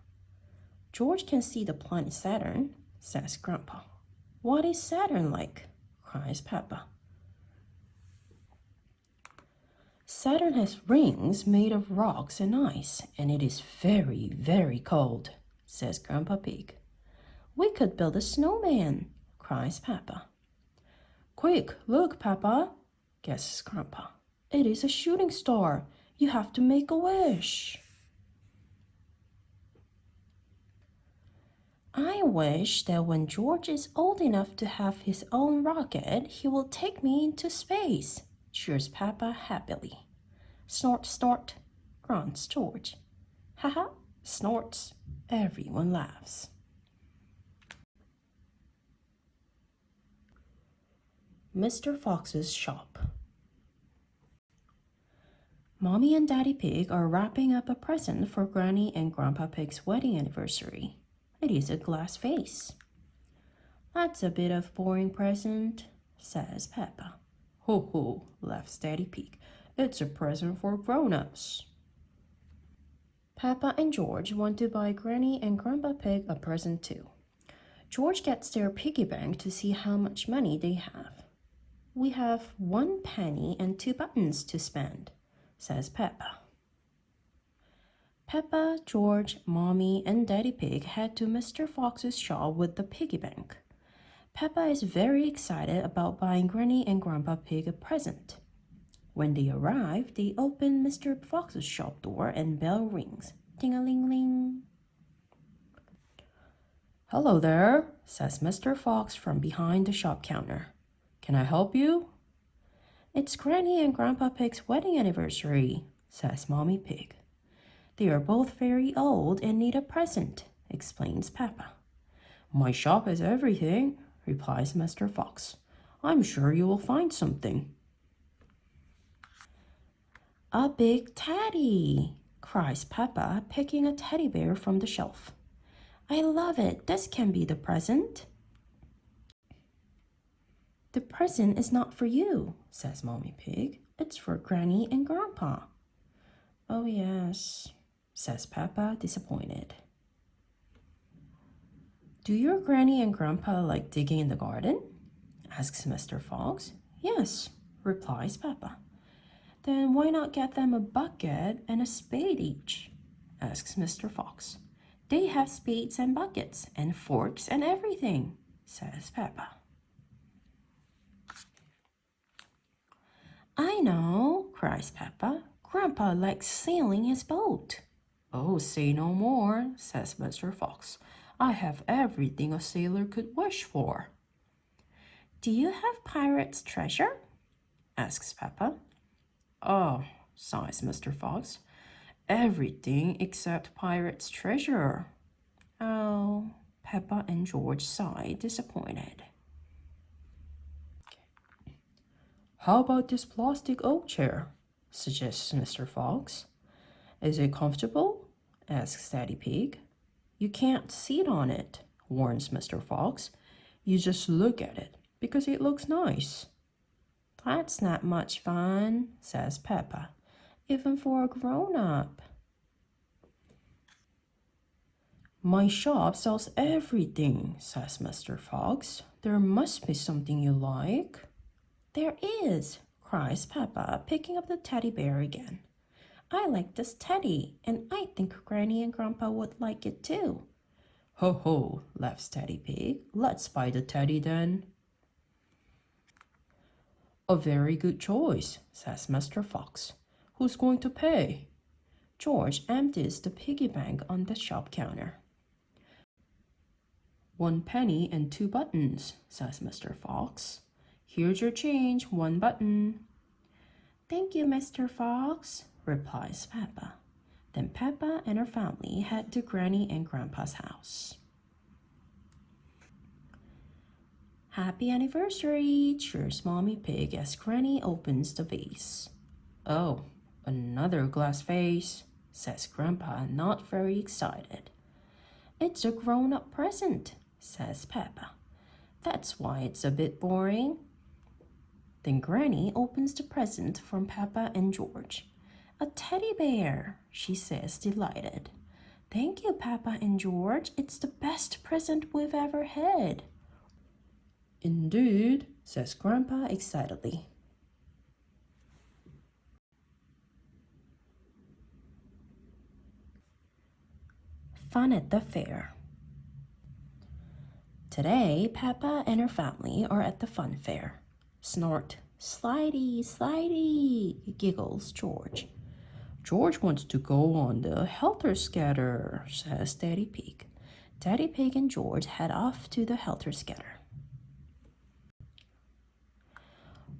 George can see the planet Saturn, says Grandpa. What is Saturn like? Cries Peppa. Saturn has rings made of rocks and ice, and it is very, very cold, says Grandpa Pig. We could build a snowman, cries Peppa. Quick, look, Peppa, guesses Grandpa. It is a shooting star. You have to make a wish. I wish that when George is old enough to have his own rocket, he will take me into space, cheers Peppa happily. Snort, snort, grunts George. Ha ha, snorts. Everyone laughs. Mr. Fox's shop. Mommy and Daddy Pig are wrapping up a present for Granny and Grandpa Pig's wedding anniversary. It is a glass vase. That's a bit of boring present, says Peppa. Ho ho, laughs Daddy Pig. It's a present for grown-ups. Peppa and George want to buy Granny and Grandpa Pig a present too. George gets their piggy bank to see how much money they have. We have 1 penny and 2 buttons to spend, says Peppa. Peppa, George, Mommy, and Daddy Pig head to Mr. Fox's shop with the piggy bank. Peppa is very excited about buying Granny and Grandpa Pig a present. When they arrive, they open Mr. Fox's shop door and bell rings. Ding-a-ling-ling. Hello there, says Mr. Fox from behind the shop counter. Can I help you? It's Granny and Grandpa Pig's wedding anniversary, says Mommy Pig. They are both very old and need a present, explains Peppa. My shop has everything, replies Mr. Fox. I'm sure you will find something. A big teddy, cries Peppa, picking a teddy bear from the shelf. I love it. This can be the present. The present is not for you, says Mommy Pig. It's for Granny and Grandpa. Oh yes, says Peppa, disappointed. Do your Granny and Grandpa like digging in the garden? Asks Mr. Fox. Yes, replies Peppa. Then why not get them a bucket and a spade each? Asks Mr. Fox. They have spades and buckets and forks and everything, says Peppa. I know, cries Peppa. Grandpa likes sailing his boat. Oh, say no more, says Mr. Fox. I have everything a sailor could wish for. Do you have pirate's treasure? Asks Peppa. Oh, sighs Mr. Fox. Everything except pirate's treasure. Oh, Peppa and George sigh, disappointed. How about this plastic oak chair? Suggests Mr. Fox. Is it comfortable? Asks Daddy Pig. You can't sit on it, warns Mr. Fox. You just look at it, because it looks nice. That's not much fun, says Peppa, even for a grown-up. My shop sells everything, says Mr. Fox. There must be something you like. There is, cries Peppa, picking up the teddy bear again. I like this teddy, and I think Granny and Grandpa would like it too. Ho ho, laughs Daddy Pig. Let's buy the teddy then. A very good choice, says Mr. Fox. Who's going to pay? George empties the piggy bank on the shop counter. 1 penny and 2 buttons, says Mr. Fox. Here's your change, 1 button. Thank you, Mr. Fox, replies Peppa. Then Peppa and her family head to Granny and Grandpa's house. Happy anniversary, cheers Mommy Pig as Granny opens the vase. Oh, another glass vase, says Grandpa, not very excited. It's a grown-up present, says Peppa. That's why it's a bit boring. Then Granny opens the present from Peppa and George. A teddy bear, she says, delighted. Thank you, Peppa and George. It's the best present we've ever had. Indeed, says Grandpa excitedly. fun at the fair. Today, Peppa and her family are at the fun fair. Snort, slidey, slidey, giggles George. George wants to go on the helter-skelter, says Daddy Pig. Daddy Pig and George head off to the helter-skelter.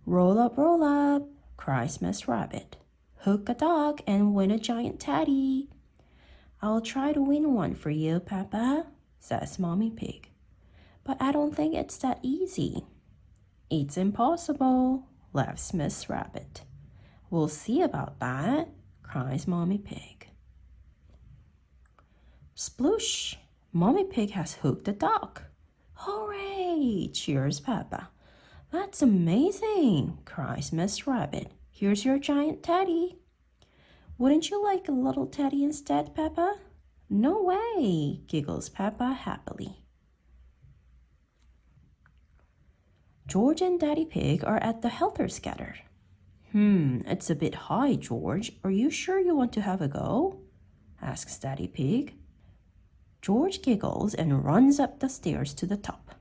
Roll up, cries Miss Rabbit. Hook a dog and win a giant teddy. I'll try to win one for you, Peppa, says Mommy Pig. But I don't think it's that easy. It's impossible, laughs Miss Rabbit. We'll see about that, cries Mommy Pig. Sploosh! Mommy Pig has hooked the dog. Hooray! Cheers Peppa. That's amazing, cries Miss Rabbit. Here's your giant teddy. Wouldn't you like a little teddy instead, Peppa? No way, giggles Peppa happily. George and Daddy Pig are at the helter-skelter. It's a bit high, George. Are you sure you want to have a go? Asks Daddy Pig. George giggles and runs up the stairs to the top.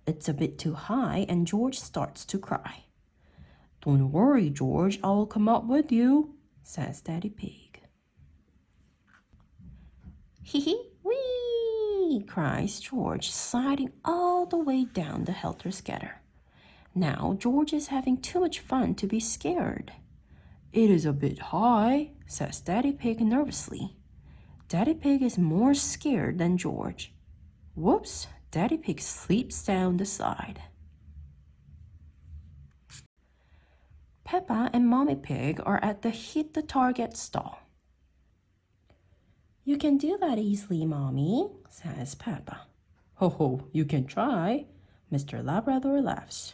It's a bit too high and George starts to cry. Don't worry, George, I'll come up with you, says Daddy Pig. Hee wee, cries George, sliding all the way down the helter-skelter. Now George is having too much fun to be scared. It is a bit high, says Daddy Pig nervously. Daddy Pig is more scared than George. Whoops, Daddy Pig slips down the slide. Peppa and Mommy Pig are at the hit the target stall. You can do that easily, Mommy, says Peppa. Ho ho, you can try, Mr. Labrador laughs.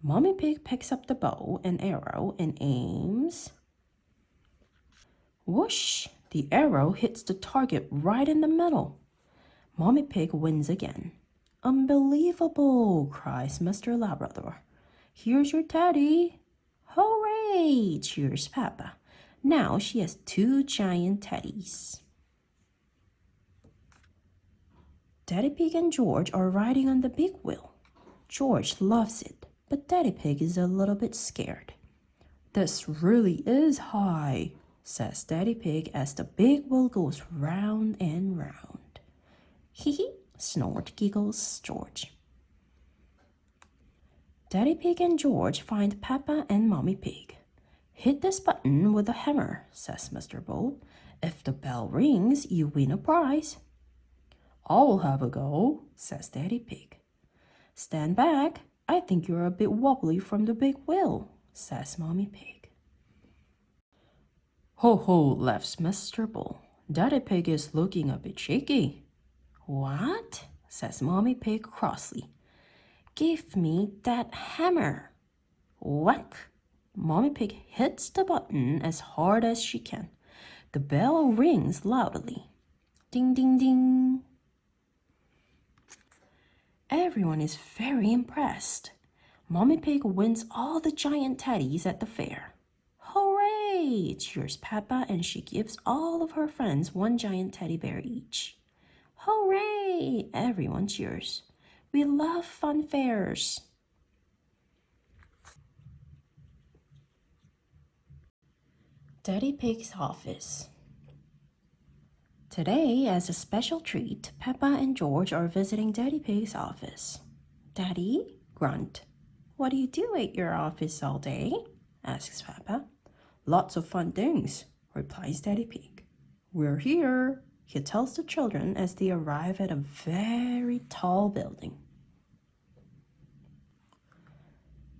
Mommy Pig picks up the bow and arrow and aims. Whoosh! The arrow hits the target right in the middle. Mommy Pig wins again. Unbelievable, cries Mr. Labrador. Here's your teddy. Hooray, cheers Peppa. Now she has 2 giant teddies. Daddy Pig and George are riding on the big wheel. George loves it, but Daddy Pig is a little bit scared. This really is high, says Daddy Pig as the big wheel goes round and round. Hee hee, snort, giggles George. Daddy Pig and George find Peppa and Mommy Pig. Hit this button with a hammer, says Mr. Bull. If the bell rings, you win a prize. I'll have a go, says Daddy Pig. Stand back. I think you're a bit wobbly from the big wheel, says Mommy Pig. Ho ho, laughs Mr. Bull. Daddy Pig is looking a bit shaky. What? Says Mommy Pig crossly. Give me that hammer. Whack! Mommy Pig hits the button as hard as she can. The bell rings loudly. Ding, ding, ding. Everyone is very impressed. Mommy Pig wins all the giant teddies at the fair. Hooray! Cheers Peppa, and she gives all of her friends 1 giant teddy bear each. Hooray! Everyone cheers. We love fun fairs. Daddy Pig's office. Today, as a special treat, Peppa and George are visiting Daddy Pig's office. Daddy, grunt. What do you do at your office all day? Asks Peppa. Lots of fun things, replies Daddy Pig. We're here, he tells the children as they arrive at a very tall building.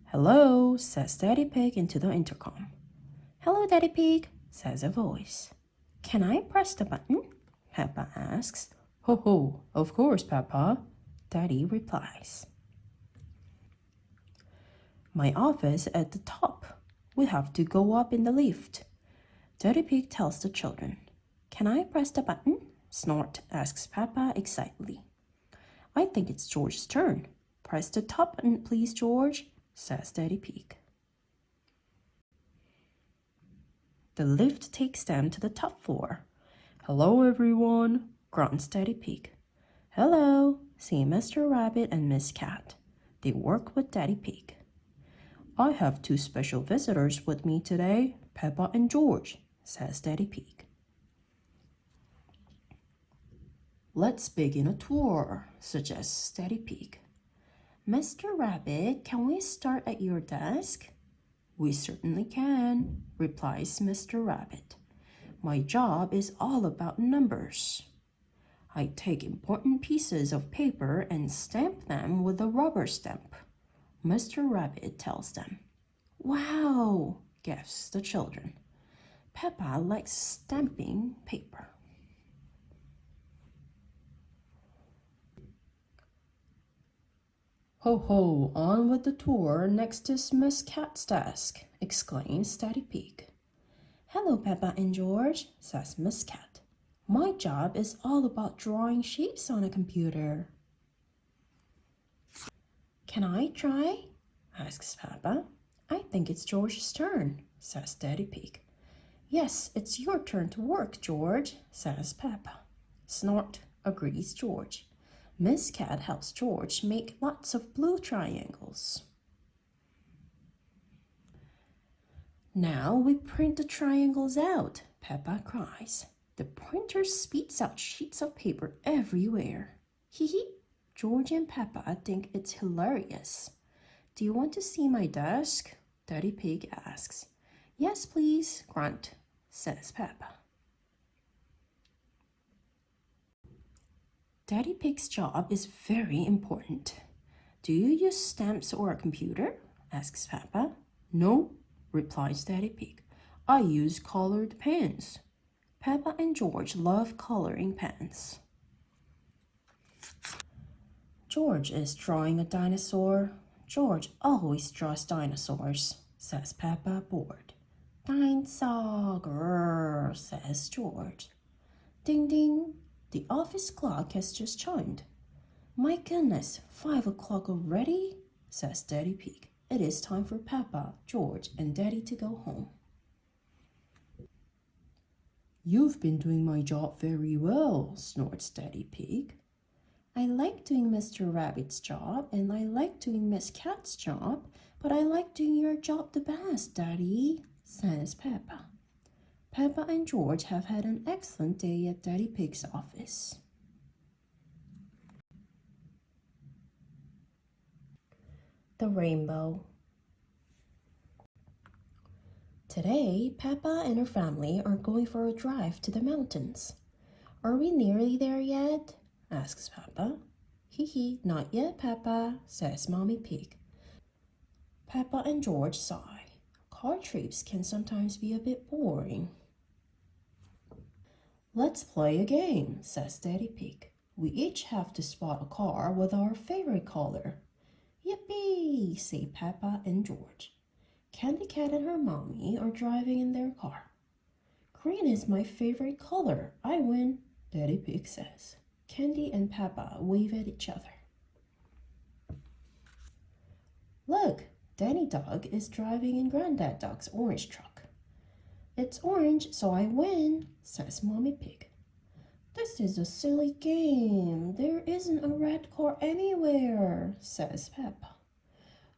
Hello, says Daddy Pig into the intercom. Hello, Daddy Pig, says a voice. Can I press the button? Peppa asks. Ho ho, of course, Peppa, Daddy replies. My office at the top. We have to go up in the lift. Daddy Pig tells the children. Can I press the button? Snort asks Peppa excitedly. I think it's George's turn. Press the top button, please, George, says Daddy Pig. The lift takes them to the top floor. Hello, everyone. grunts Daddy Pig. Hello, say Mr. Rabbit and Miss Cat. They work with Daddy Pig. I have two special visitors with me today, Peppa and George, says Daddy Pig. Let's begin a tour, suggests Daddy Pig. Mr. Rabbit, can we start at your desk? We certainly can, replies Mr. Rabbit. My job is all about numbers. I take important pieces of paper and stamp them with a rubber stamp, Mr. Rabbit tells them. Wow, gasps the children. Peppa likes stamping paper. Ho ho, on with the tour. Next is Miss Cat's desk, exclaims Daddy Pig. Hello, Peppa and George, says Miss Cat. My job is all about drawing shapes on a computer. Can I try? Asks Peppa. I think it's George's turn, says Daddy Pig. Yes, it's your turn to work, George, says Peppa. Snort, agrees George. Miss Cat helps George make lots of blue triangles. Now we print the triangles out, Peppa cries. The printer spits out sheets of paper everywhere. Hee hee. George and Peppa think it's hilarious. Do you want to see my desk? Daddy Pig asks. Yes, please, grunt, says Peppa. Daddy Pig's job is very important. Do you use stamps or a computer? Asks Peppa. No, replies Daddy Pig. I use colored pens. Peppa and George love coloring pens. George is drawing a dinosaur. George always draws dinosaurs, says Peppa, bored. Dinosaur, grrr, says George. Ding ding, the office clock has just chimed. My goodness, 5 o'clock already, says Daddy Pig. It is time for Peppa, George, and Daddy to go home. You've been doing my job very well, snorts Daddy Pig. I like doing Mr. Rabbit's job and I like doing Miss Cat's job, but I like doing your job the best, Daddy, says Peppa. Peppa and George have had an excellent day at Daddy Pig's office. The rainbow. Today, Peppa and her family are going for a drive to the mountains. Are we nearly there yet? Asks Peppa. Hee hee, not yet, Peppa, says Mommy Pig. Peppa and George sigh. Car trips can sometimes be a bit boring. Let's play a game, says Daddy Pig. We each have to spot a car with our favorite color. Yippee, say Peppa and George. Candy Cat and her mommy are driving in their car. Green is my favorite color. I win, Daddy Pig says. Candy and Peppa wave at each other. Look, Danny Dog is driving in Granddad Dog's orange truck. It's orange, so I win, says Mommy Pig. This is a silly game. There isn't a red car anywhere, says Peppa.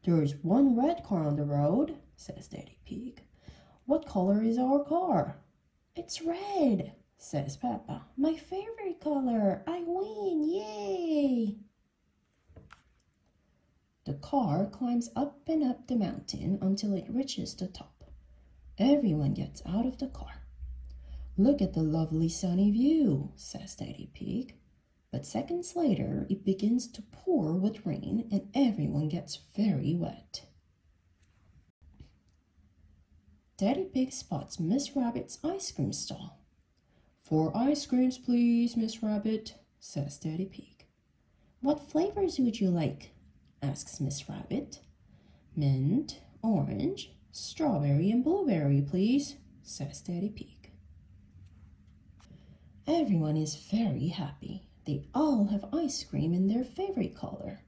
There's one red car on the road, says Daddy Pig. What color is our car? It's red, says Peppa. My favorite color. I win, yay! The car climbs up and up the mountain until it reaches the top. Everyone gets out of the car. Look at the lovely sunny view, says Daddy Pig. But seconds later, it begins to pour with rain and everyone gets very wet. Daddy Pig spots Miss Rabbit's ice cream stall. 4 ice creams, please, Miss Rabbit, says Daddy Pig. What flavors would you like? Asks Miss Rabbit. Mint, orange, strawberry, and blueberry, please, says Daddy Pig. Everyone is very happy. They all have ice cream in their favorite color.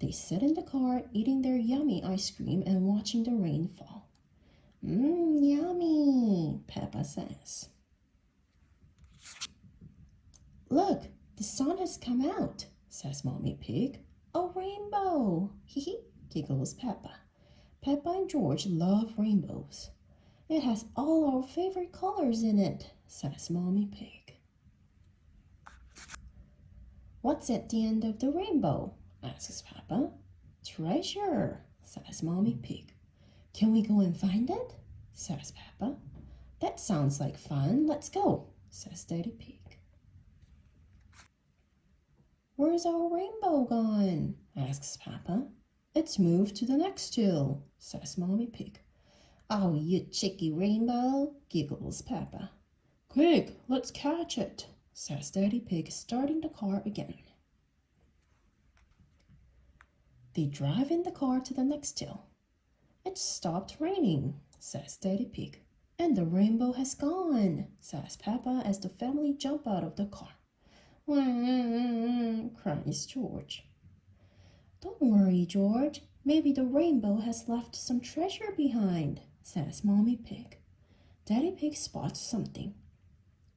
They sit in the car eating their yummy ice cream and watching the rain fall. Yummy, Peppa says. Look, the sun has come out, says Mommy Pig. A rainbow! Hee hee, giggles Peppa. Peppa and George love rainbows. It has all our favorite colors in it, says Mommy Pig. What's at the end of the rainbow? Asks Peppa. Treasure, says Mommy Pig. Can we go and find it? Says Peppa. That sounds like fun. Let's go, says Daddy Pig. Where's our rainbow gone? Asks Peppa. It's moved to the next hill, says Mommy Pig. Oh, you cheeky rainbow, giggles Peppa. Quick, let's catch it, says Daddy Pig, starting the car again. They drive in the car to the next hill. It stopped raining, says Daddy Pig. And the rainbow has gone, says Peppa as the family jump out of the car. Wah, cries George. Don't worry, George. Maybe the rainbow has left some treasure behind, says Mommy Pig. Daddy Pig spots something.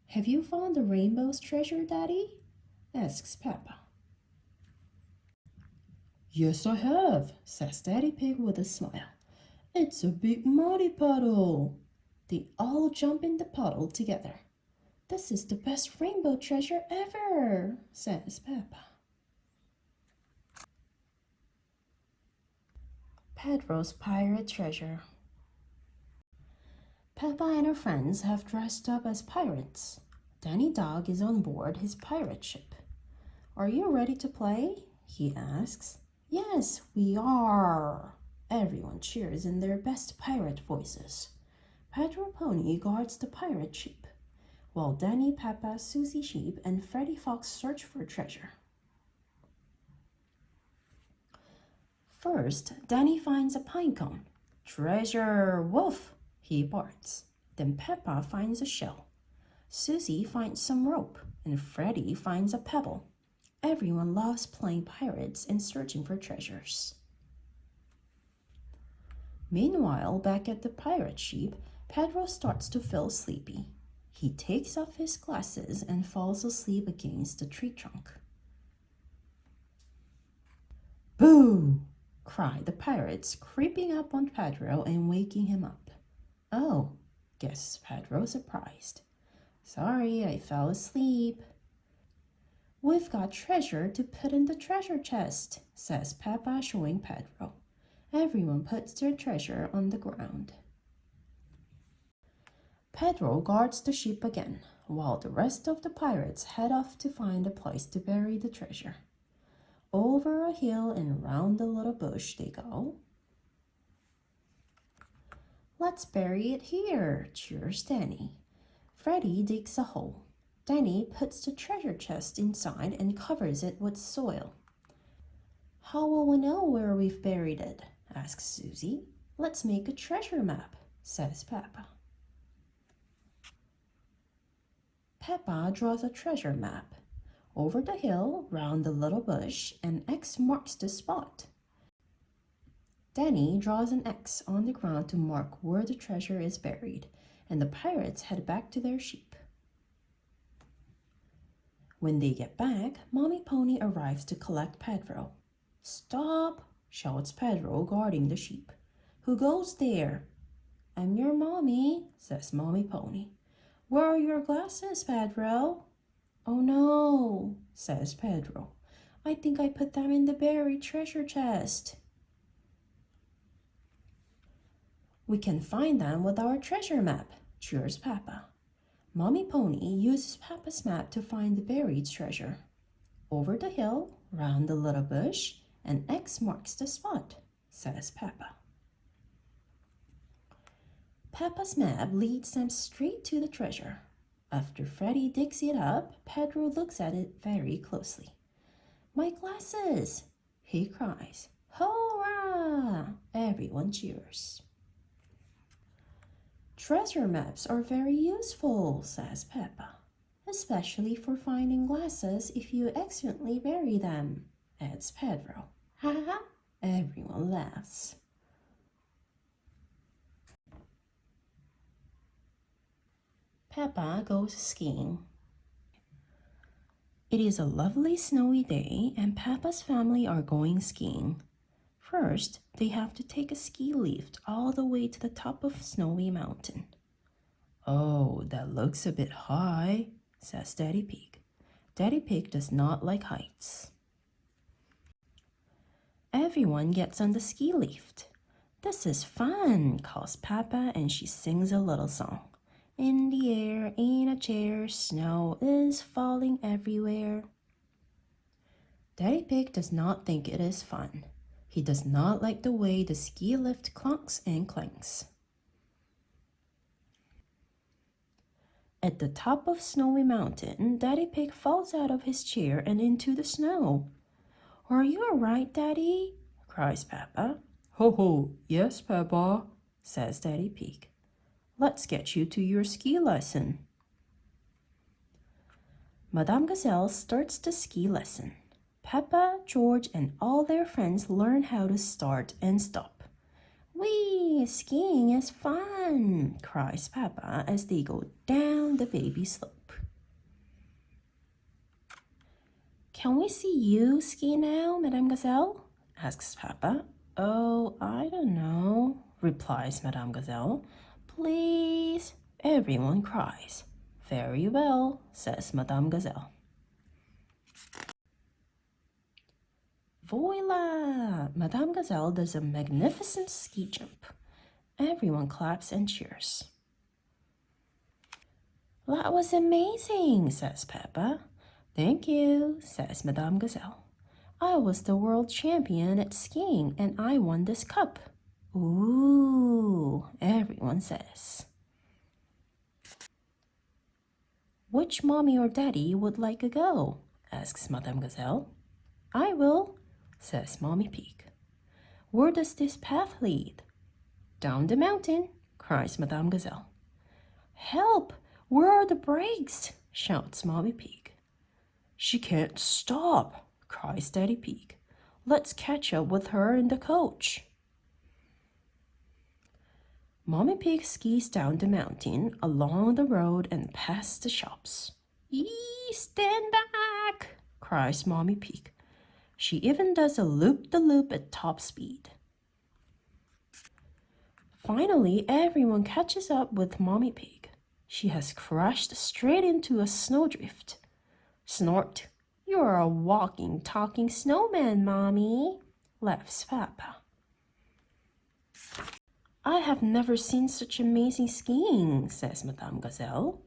Have you found the rainbow's treasure, Daddy? Asks Peppa. Yes, I have, says Daddy Pig with a smile. It's a big muddy puddle. They all jump in the puddle together. This is the best rainbow treasure ever, says Peppa. Pedro's pirate treasure. Peppa and her friends have dressed up as pirates. Danny Dog is on board his pirate ship. Are you ready to play? He asks. Yes, we are. Everyone cheers in their best pirate voices. Pedro Pony guards the pirate ship, while Danny, Peppa, Susie Sheep, and Freddy Fox search for treasure. First, Danny finds a pine cone. Treasure, woof, he barks. Then Peppa finds a shell. Susie finds some rope, and Freddy finds a pebble. Everyone loves playing pirates and searching for treasures. Meanwhile, back at the pirate ship, Pedro starts to feel sleepy. He takes off his glasses and falls asleep against the tree trunk. Boo! Cry the pirates, creeping up on Pedro and waking him up. Oh, guesses Pedro, surprised. Sorry, I fell asleep. We've got treasure to put in the treasure chest, says Peppa, showing Pedro. Everyone puts their treasure on the ground. Pedro guards the ship again, while the rest of the pirates head off to find a place to bury the treasure. Over a hill and round a little bush they go. Let's bury it here, cheers Danny. Freddy digs a hole. Danny puts the treasure chest inside and covers it with soil. How will we know where we've buried it? Asks Susie. Let's make a treasure map, says Peppa. Peppa draws a treasure map. Over the hill, round the little bush, an X marks the spot. Danny draws an X on the ground to mark where the treasure is buried, and the pirates head back to their ship. When they get back, Mommy Pony arrives to collect Pedro. Stop, shouts Pedro, guarding the sheep. Who goes there? I'm your mommy, says Mommy Pony. Where are your glasses, Pedro? Oh no, says Pedro. I think I put them in the buried treasure chest. We can find them with our treasure map, cheers Peppa. Mommy Pony uses Peppa's map to find the buried treasure. Over the hill, round the little bush, an X marks the spot, says Peppa. Peppa's map leads them straight to the treasure. After Freddy digs it up, Pedro looks at it very closely. My glasses, he cries. Hurrah! Everyone cheers. Treasure maps are very useful, says Peppa, especially for finding glasses if you accidentally bury them, adds Pedro. Ha ha! Everyone laughs. Peppa goes skiing. It is a lovely snowy day and Peppa's family are going skiing. First, they have to take a ski lift all the way to the top of Snowy Mountain. Oh, that looks a bit high, says Daddy Pig. Daddy Pig does not like heights. Everyone gets on the ski lift. This is fun, calls Peppa, and she sings a little song. In the air, in a chair, snow is falling everywhere. Daddy Pig does not think it is fun. He does not like the way the ski lift clunks and clanks. At the top of Snowy Mountain, Daddy Pig falls out of his chair and into the snow. Are you all right, Daddy? Cries Peppa. Ho ho, yes, Peppa, says Daddy Pig. Let's get you to your ski lesson. Madame Gazelle starts the ski lesson. Peppa, George, and all their friends learn how to start and stop. Whee! Skiing is fun, cries Peppa as they go down the baby slope. Can we see you ski now, Madame Gazelle? Asks Peppa. Oh, I don't know, replies Madame Gazelle. Please, everyone cries. Very well, says Madame Gazelle. Voila! Madame Gazelle does a magnificent ski jump. Everyone claps and cheers. That was amazing, says Peppa. Thank you, says Madame Gazelle. I was the world champion at skiing and I won this cup. Ooh, everyone says. Which mommy or daddy would like a go? Asks Madame Gazelle. I will, says Mommy Pig. Where does this path lead? Down the mountain, cries Madame Gazelle. Help! Where are the brakes? Shouts Mommy Pig. She can't stop, cries Daddy Pig. Let's catch up with her in the coach. Mommy Pig skis down the mountain, along the road, and past the shops. Yee, stand back, cries Mommy Pig. She even does a loop-the-loop at top speed. Finally, everyone catches up with Mommy Pig. She has crashed straight into a snowdrift. Snort, you're a walking, talking snowman, Mommy, laughs Peppa. I have never seen such amazing skiing, says Madame Gazelle.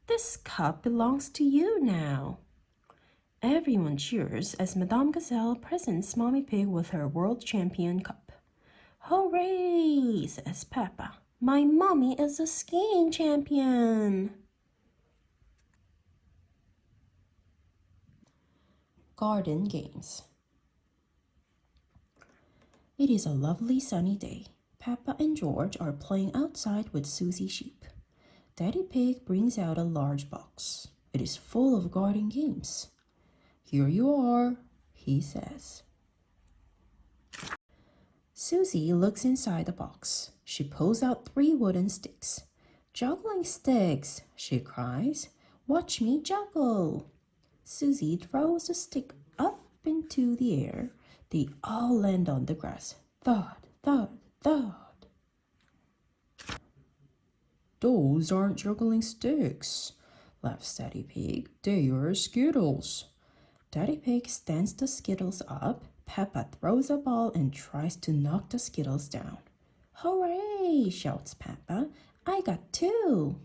This cup belongs to you now. Everyone cheers as Madame Gazelle presents Mommy Pig with her world champion cup. Hooray, says Peppa. My mommy is a skiing champion. Garden games. It is a lovely sunny day. Peppa and George are playing outside with Susie Sheep. Daddy Pig brings out a large box. It is full of garden games. Here you are, he says. Susie looks inside the box. She pulls out 3 wooden sticks. Juggling sticks, she cries. Watch me juggle. Susie throws the stick up into the air. They all land on the grass. Thud, thud, thud. Those aren't juggling sticks, laughs Daddy Pig. They are Skittles. Daddy Pig stands the Skittles up. Peppa throws a ball and tries to knock the Skittles down. Hooray, shouts Peppa. I got 2.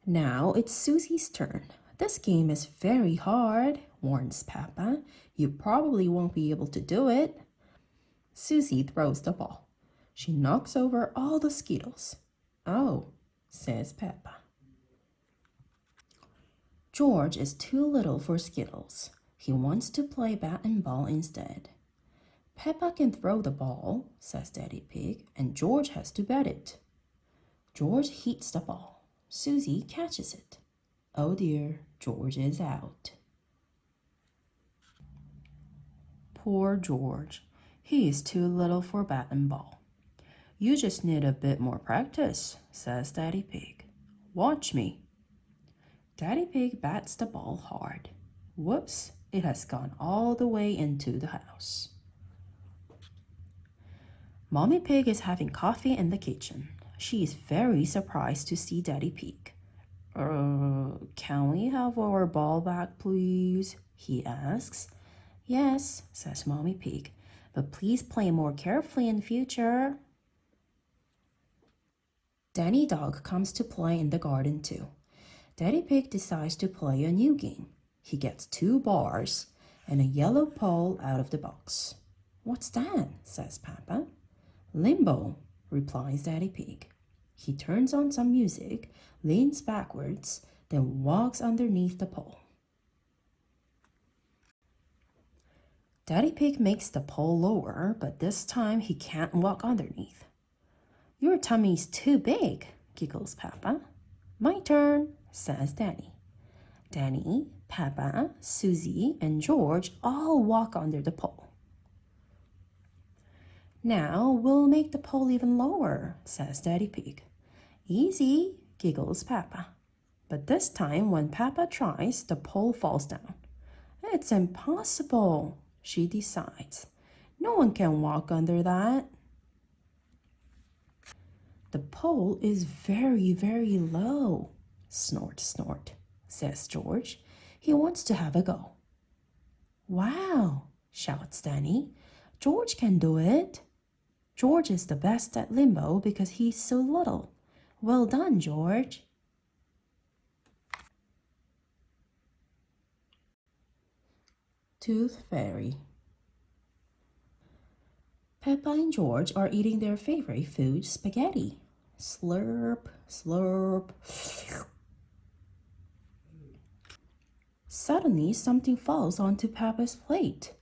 Now it's Susie's turn. This game is very hard, warns Peppa. You probably won't be able to do it. Susie throws the ball. She knocks over all the Skittles. Oh, says Peppa. George is too little for Skittles. He wants to play bat and ball instead. Peppa can throw the ball, says Daddy Pig, and George has to bat it. George hits the ball. Susie catches it. Oh dear, George is out. Poor George. He is too little for bat and ball. You just need a bit more practice, says Daddy Pig. Watch me. Daddy Pig bats the ball hard. Whoops, it has gone all the way into the house. Mommy Pig is having coffee in the kitchen. She is very surprised to see Daddy Pig. Can we have our ball back, please? He asks. Yes, says Mommy Pig, but please play more carefully in future. Danny Dog comes to play in the garden too. Daddy Pig decides to play a new game. He gets 2 bars and a yellow pole out of the box. What's that? Says Papa. Limbo, replies Daddy Pig. He turns on some music, leans backwards, then walks underneath the pole. Daddy Pig makes the pole lower, but this time he can't walk underneath. Your tummy's too big, giggles Papa. My turn, says Danny. Danny, Papa, Susie, and George all walk under the pole. Now we'll make the pole even lower, says Daddy Pig. Easy, giggles Papa. But this time when Papa tries, the pole falls down. It's impossible, she decides. No one can walk under that. The pole is very, very low. Snort, snort, says George. He wants to have a go. Wow, shouts Danny. George can do it. George is the best at limbo because he's so little. Well done, George. Tooth Fairy. Peppa and George are eating their favorite food, spaghetti. Slurp, slurp. Suddenly, something falls onto Peppa's plate.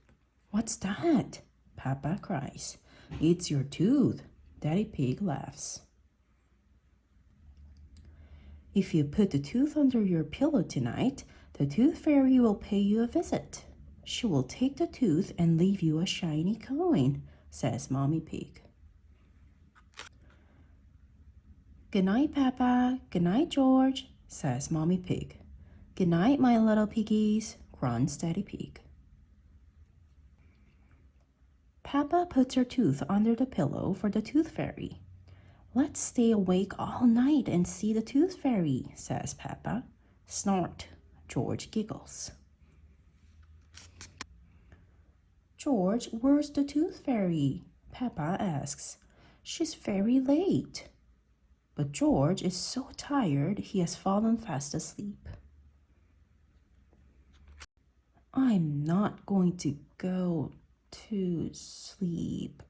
What's that? Peppa cries. It's your tooth. Daddy Pig laughs. If you put the tooth under your pillow tonight, the Tooth Fairy will pay you a visit. She will take the tooth and leave you a shiny coin, says Mommy Pig. Good night, Peppa. Good night, George, says Mommy Pig. Good night, my little piggies, grunts Daddy Pig. Peppa puts her tooth under the pillow for the Tooth Fairy. Let's stay awake all night and see the Tooth Fairy, says Peppa. Snort, George giggles. George, where's the Tooth Fairy? Peppa asks. She's very late. But George is so tired he has fallen fast asleep. I'm not going to go to sleep.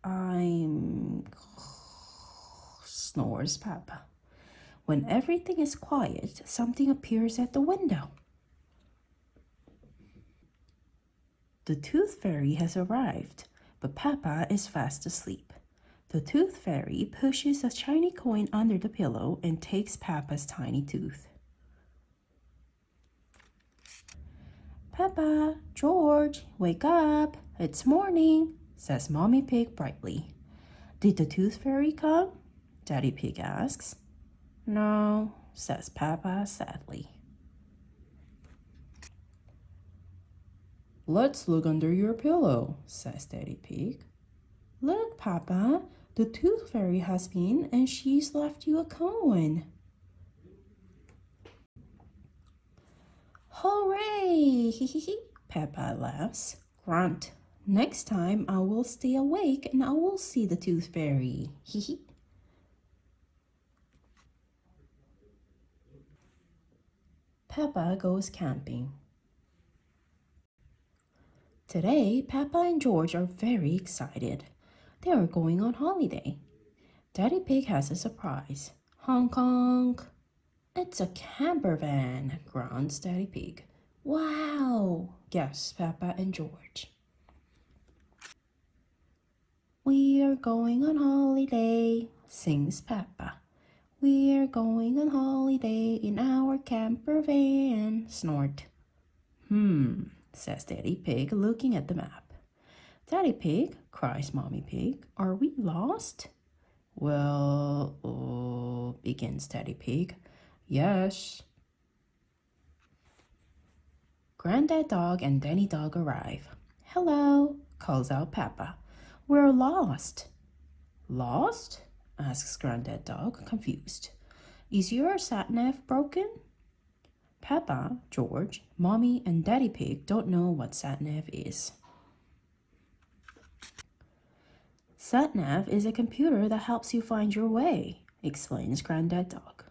Snores Peppa. When everything is quiet, something appears at the window. The Tooth Fairy has arrived, but Peppa is fast asleep. The Tooth Fairy pushes a shiny coin under the pillow and takes Peppa's tiny tooth. Peppa, George, wake up. It's morning, says Mommy Pig brightly. Did the Tooth Fairy come? Daddy Pig asks. No, says Peppa sadly. Let's look under your pillow, says Daddy Pig. Look, Papa, the Tooth Fairy has been and she's left you a coin. Hooray! Peppa laughs. Grunt. Next time I will stay awake and I will see the Tooth Fairy. Peppa Goes Camping. Today, Peppa and George are very excited. They are going on holiday. Daddy Pig has a surprise. Honk honk. It's a camper van, grunts Daddy Pig. Wow, gasps Peppa and George. We are going on holiday, sings Peppa. We are going on holiday in our camper van, snort. Says Daddy Pig, looking at the map. Daddy Pig, cries Mommy Pig, are we lost? Well, begins Daddy Pig. Yes. Granddad Dog and Danny Dog arrive. Hello, calls out Peppa. We're lost. Lost? Asks Granddad Dog, confused. Is your sat-nav broken? Peppa, George, Mommy, and Daddy Pig don't know what sat-nav is. Sat-nav is a computer that helps you find your way, explains Granddad Dog.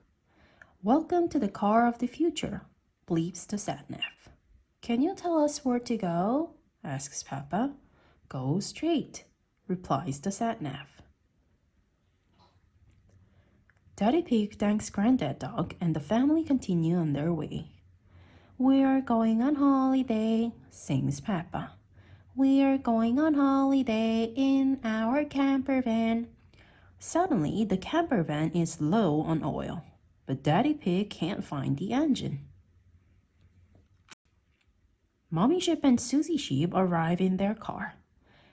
Welcome to the car of the future, bleeps the sat-nav. Can you tell us where to go? Asks Peppa. Go straight, replies the sat-nav. Daddy Pig thanks Granddad Dog and the family continue on their way. We're going on holiday, sings Peppa. We're going on holiday in our camper van. Suddenly, the camper van is low on oil, but Daddy Pig can't find the engine. Mommy Sheep and Susie Sheep arrive in their car.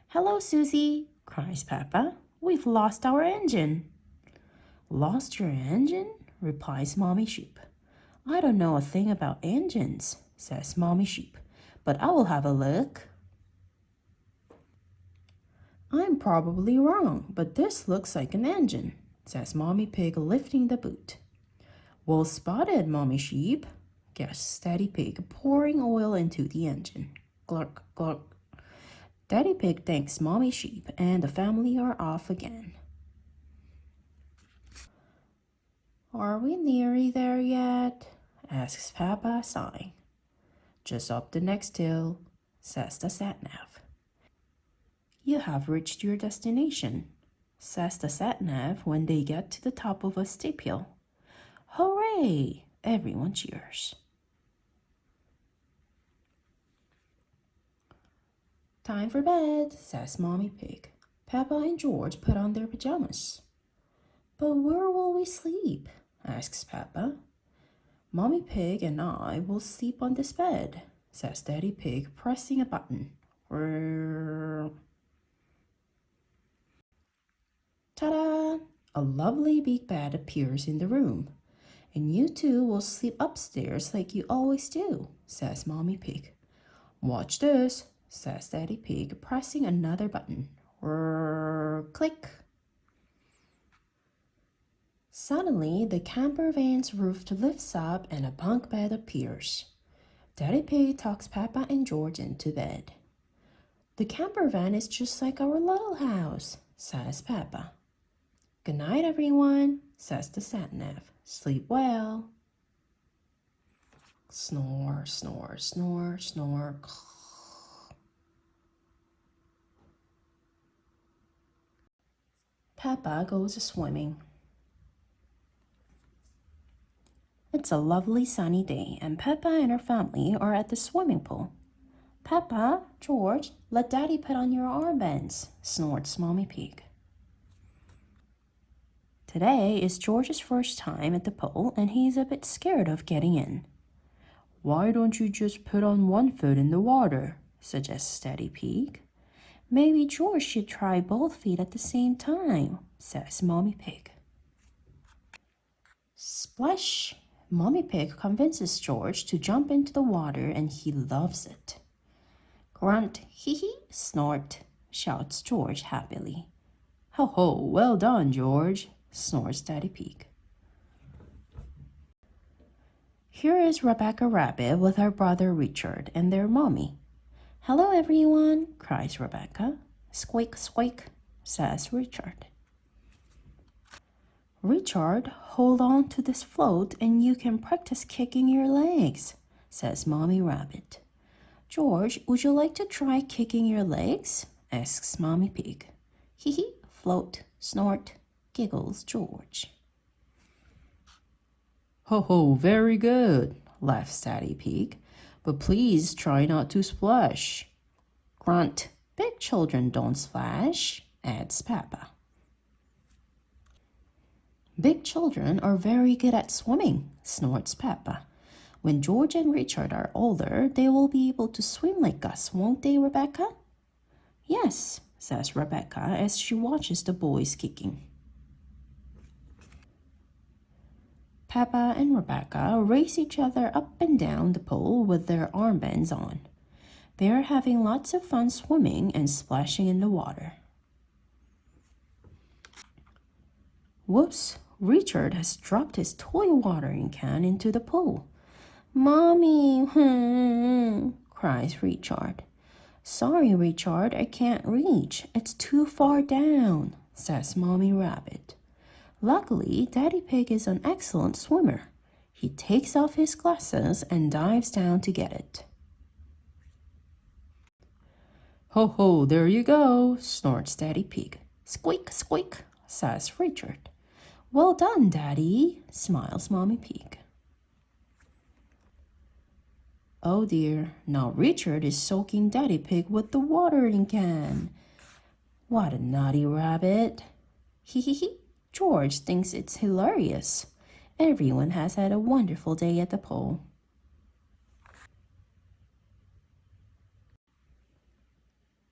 Hello, Susie, cries Peppa. We've lost our engine. Lost your engine? Replies Mommy Sheep. I don't know a thing about engines, says Mommy Sheep, but I will have a look. I'm probably wrong, but this looks like an engine, says Mommy Pig, lifting the boot. Well spotted, Mommy Sheep, gasps Daddy Pig, pouring oil into the engine. Glurk, glurk. Daddy Pig thanks Mommy Sheep, and the family are off again. Are we nearly there yet? Asks Peppa, sighing. Just up the next hill, says the sat-nav. You have reached your destination, says the sat-nav when they get to the top of a steep hill. Hooray! Everyone cheers. Time for bed, says Mommy Pig. Peppa and George put on their pajamas. But where will we sleep? Asks Peppa. Mommy Pig and I will sleep on this bed, says Daddy Pig, pressing a button. Ta-da! A lovely big bed appears in the room. And you two will sleep upstairs like you always do, says Mommy Pig. Watch this, says Daddy Pig, pressing another button. Click. Suddenly, the camper van's roof lifts up and a bunk bed appears. Daddy Pig tucks Peppa and George into bed. The camper van is just like our little house, says Peppa. Good night, everyone, says the sat-nav. Sleep well. Snore, snore, snore, snore. Peppa goes swimming. It's a lovely sunny day, and Peppa and her family are at the swimming pool. Peppa, George, let Daddy put on your armbands, snorts Mommy Pig. Today is George's first time at the pool, and he's a bit scared of getting in. Why don't you just put on one foot in the water, suggests Daddy Pig. Maybe George should try both feet at the same time, says Mommy Pig. Splash! Mommy Pig convinces George to jump into the water, and he loves it. Grunt, hee hee, snort, shouts George happily. Ho ho, well done, George, snorts Daddy Pig. Here is Rebecca Rabbit with her brother Richard and their mommy. Hello, everyone, cries Rebecca. Squeak, squeak, says Richard. Richard, hold on to this float and you can practice kicking your legs, says Mommy Rabbit. George, would you like to try kicking your legs? Asks Mommy Pig. Hee hee, float, snort, giggles George. Ho ho, very good, laughs Daddy Pig. But please try not to splash. Grunt, big children don't splash, adds Peppa. Big children are very good at swimming, snorts Peppa. When George and Richard are older, they will be able to swim like us, won't they, Rebecca? Yes, says Rebecca as she watches the boys kicking. Peppa and Rebecca race each other up and down the pool with their armbands on. They are having lots of fun swimming and splashing in the water. Whoops! Richard has dropped his toy watering can into the pool. Mommy, cries Richard. Sorry, Richard, I can't reach. It's too far down, says Mommy Rabbit. Luckily, Daddy Pig is an excellent swimmer. He takes off his glasses and dives down to get it. Ho ho, there you go, snorts Daddy Pig. Squeak, squeak, says Richard. Well done, Daddy, smiles Mommy Pig. Oh dear, now Richard is soaking Daddy Pig with the watering can. What a naughty rabbit. Hee hee hee. George thinks it's hilarious. Everyone has had a wonderful day at the pool.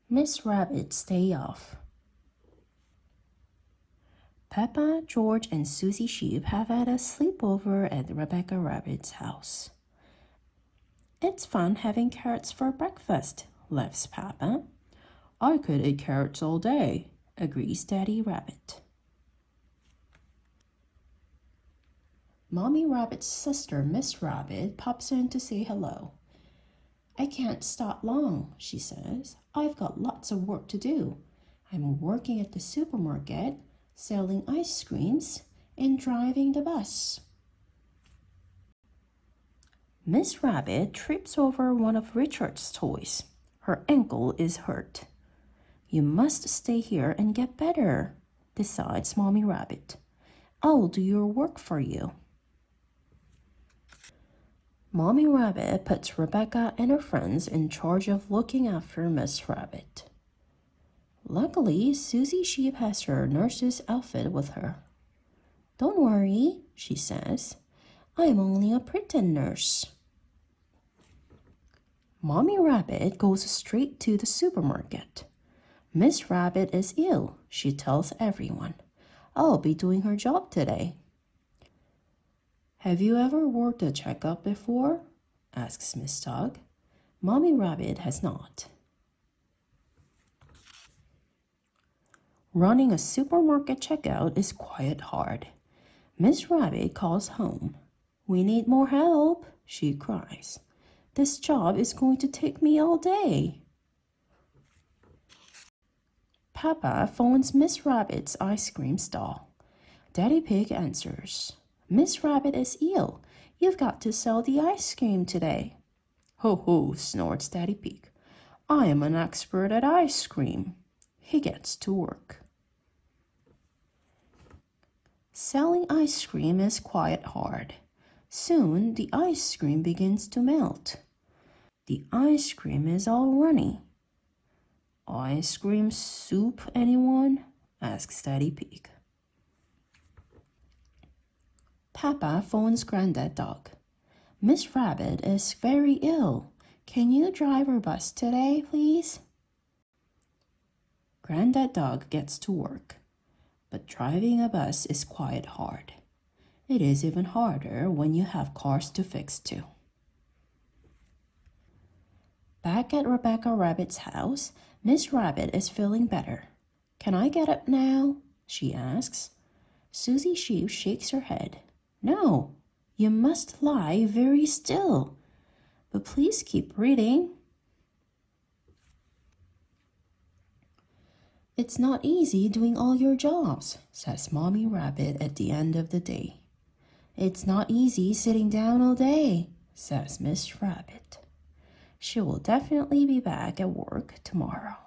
Miss Rabbit's Day Off. Peppa, George, and Susie Sheep have had a sleepover at Rebecca Rabbit's house. It's fun having carrots for breakfast, laughs Peppa. I could eat carrots all day, agrees Daddy Rabbit. Mommy Rabbit's sister, Miss Rabbit, pops in to say hello. I can't stop long, she says. I've got lots of work to do. I'm working at the supermarket, selling ice creams, and driving the bus. Miss Rabbit trips over one of Richard's toys. Her ankle is hurt. You must stay here and get better, decides Mommy Rabbit. I'll do your work for you. Mommy Rabbit puts Rebecca and her friends in charge of looking after Miss Rabbit. Luckily, Susie Sheep has her nurse's outfit with her. Don't worry, she says. I'm only a pretend nurse. Mommy Rabbit goes straight to the supermarket. Miss Rabbit is ill, she tells everyone. I'll be doing her job today. Have you ever worked a checkup before? Asks Miss Dog. Mommy Rabbit has not. Running a supermarket checkout is quite hard. Miss Rabbit calls home. We need more help, she cries. This job is going to take me all day. Peppa phones Miss Rabbit's ice cream stall. Daddy Pig answers. Miss Rabbit is ill. You've got to sell the ice cream today. Ho ho, snorts Daddy Pig. I am an expert at ice cream. He gets to work. Selling ice cream is quite hard. Soon the ice cream begins to melt. The ice cream is all runny. Ice cream soup, anyone? Asks Daddy Pig. Peppa phones Granddad Dog. Miss Rabbit is very ill. Can you drive her bus today, please? Granddad Dog gets to work. But driving a bus is quite hard. It is even harder when you have cars to fix too. Back at Rebecca Rabbit's house, Miss Rabbit is feeling better. Can I get up now? She asks. Susie Sheep shakes her head. No, you must lie very still. But please keep reading. It's not easy doing all your jobs, says Mommy Rabbit at the end of the day. It's not easy sitting down all day, says Miss Rabbit. She will definitely be back at work tomorrow.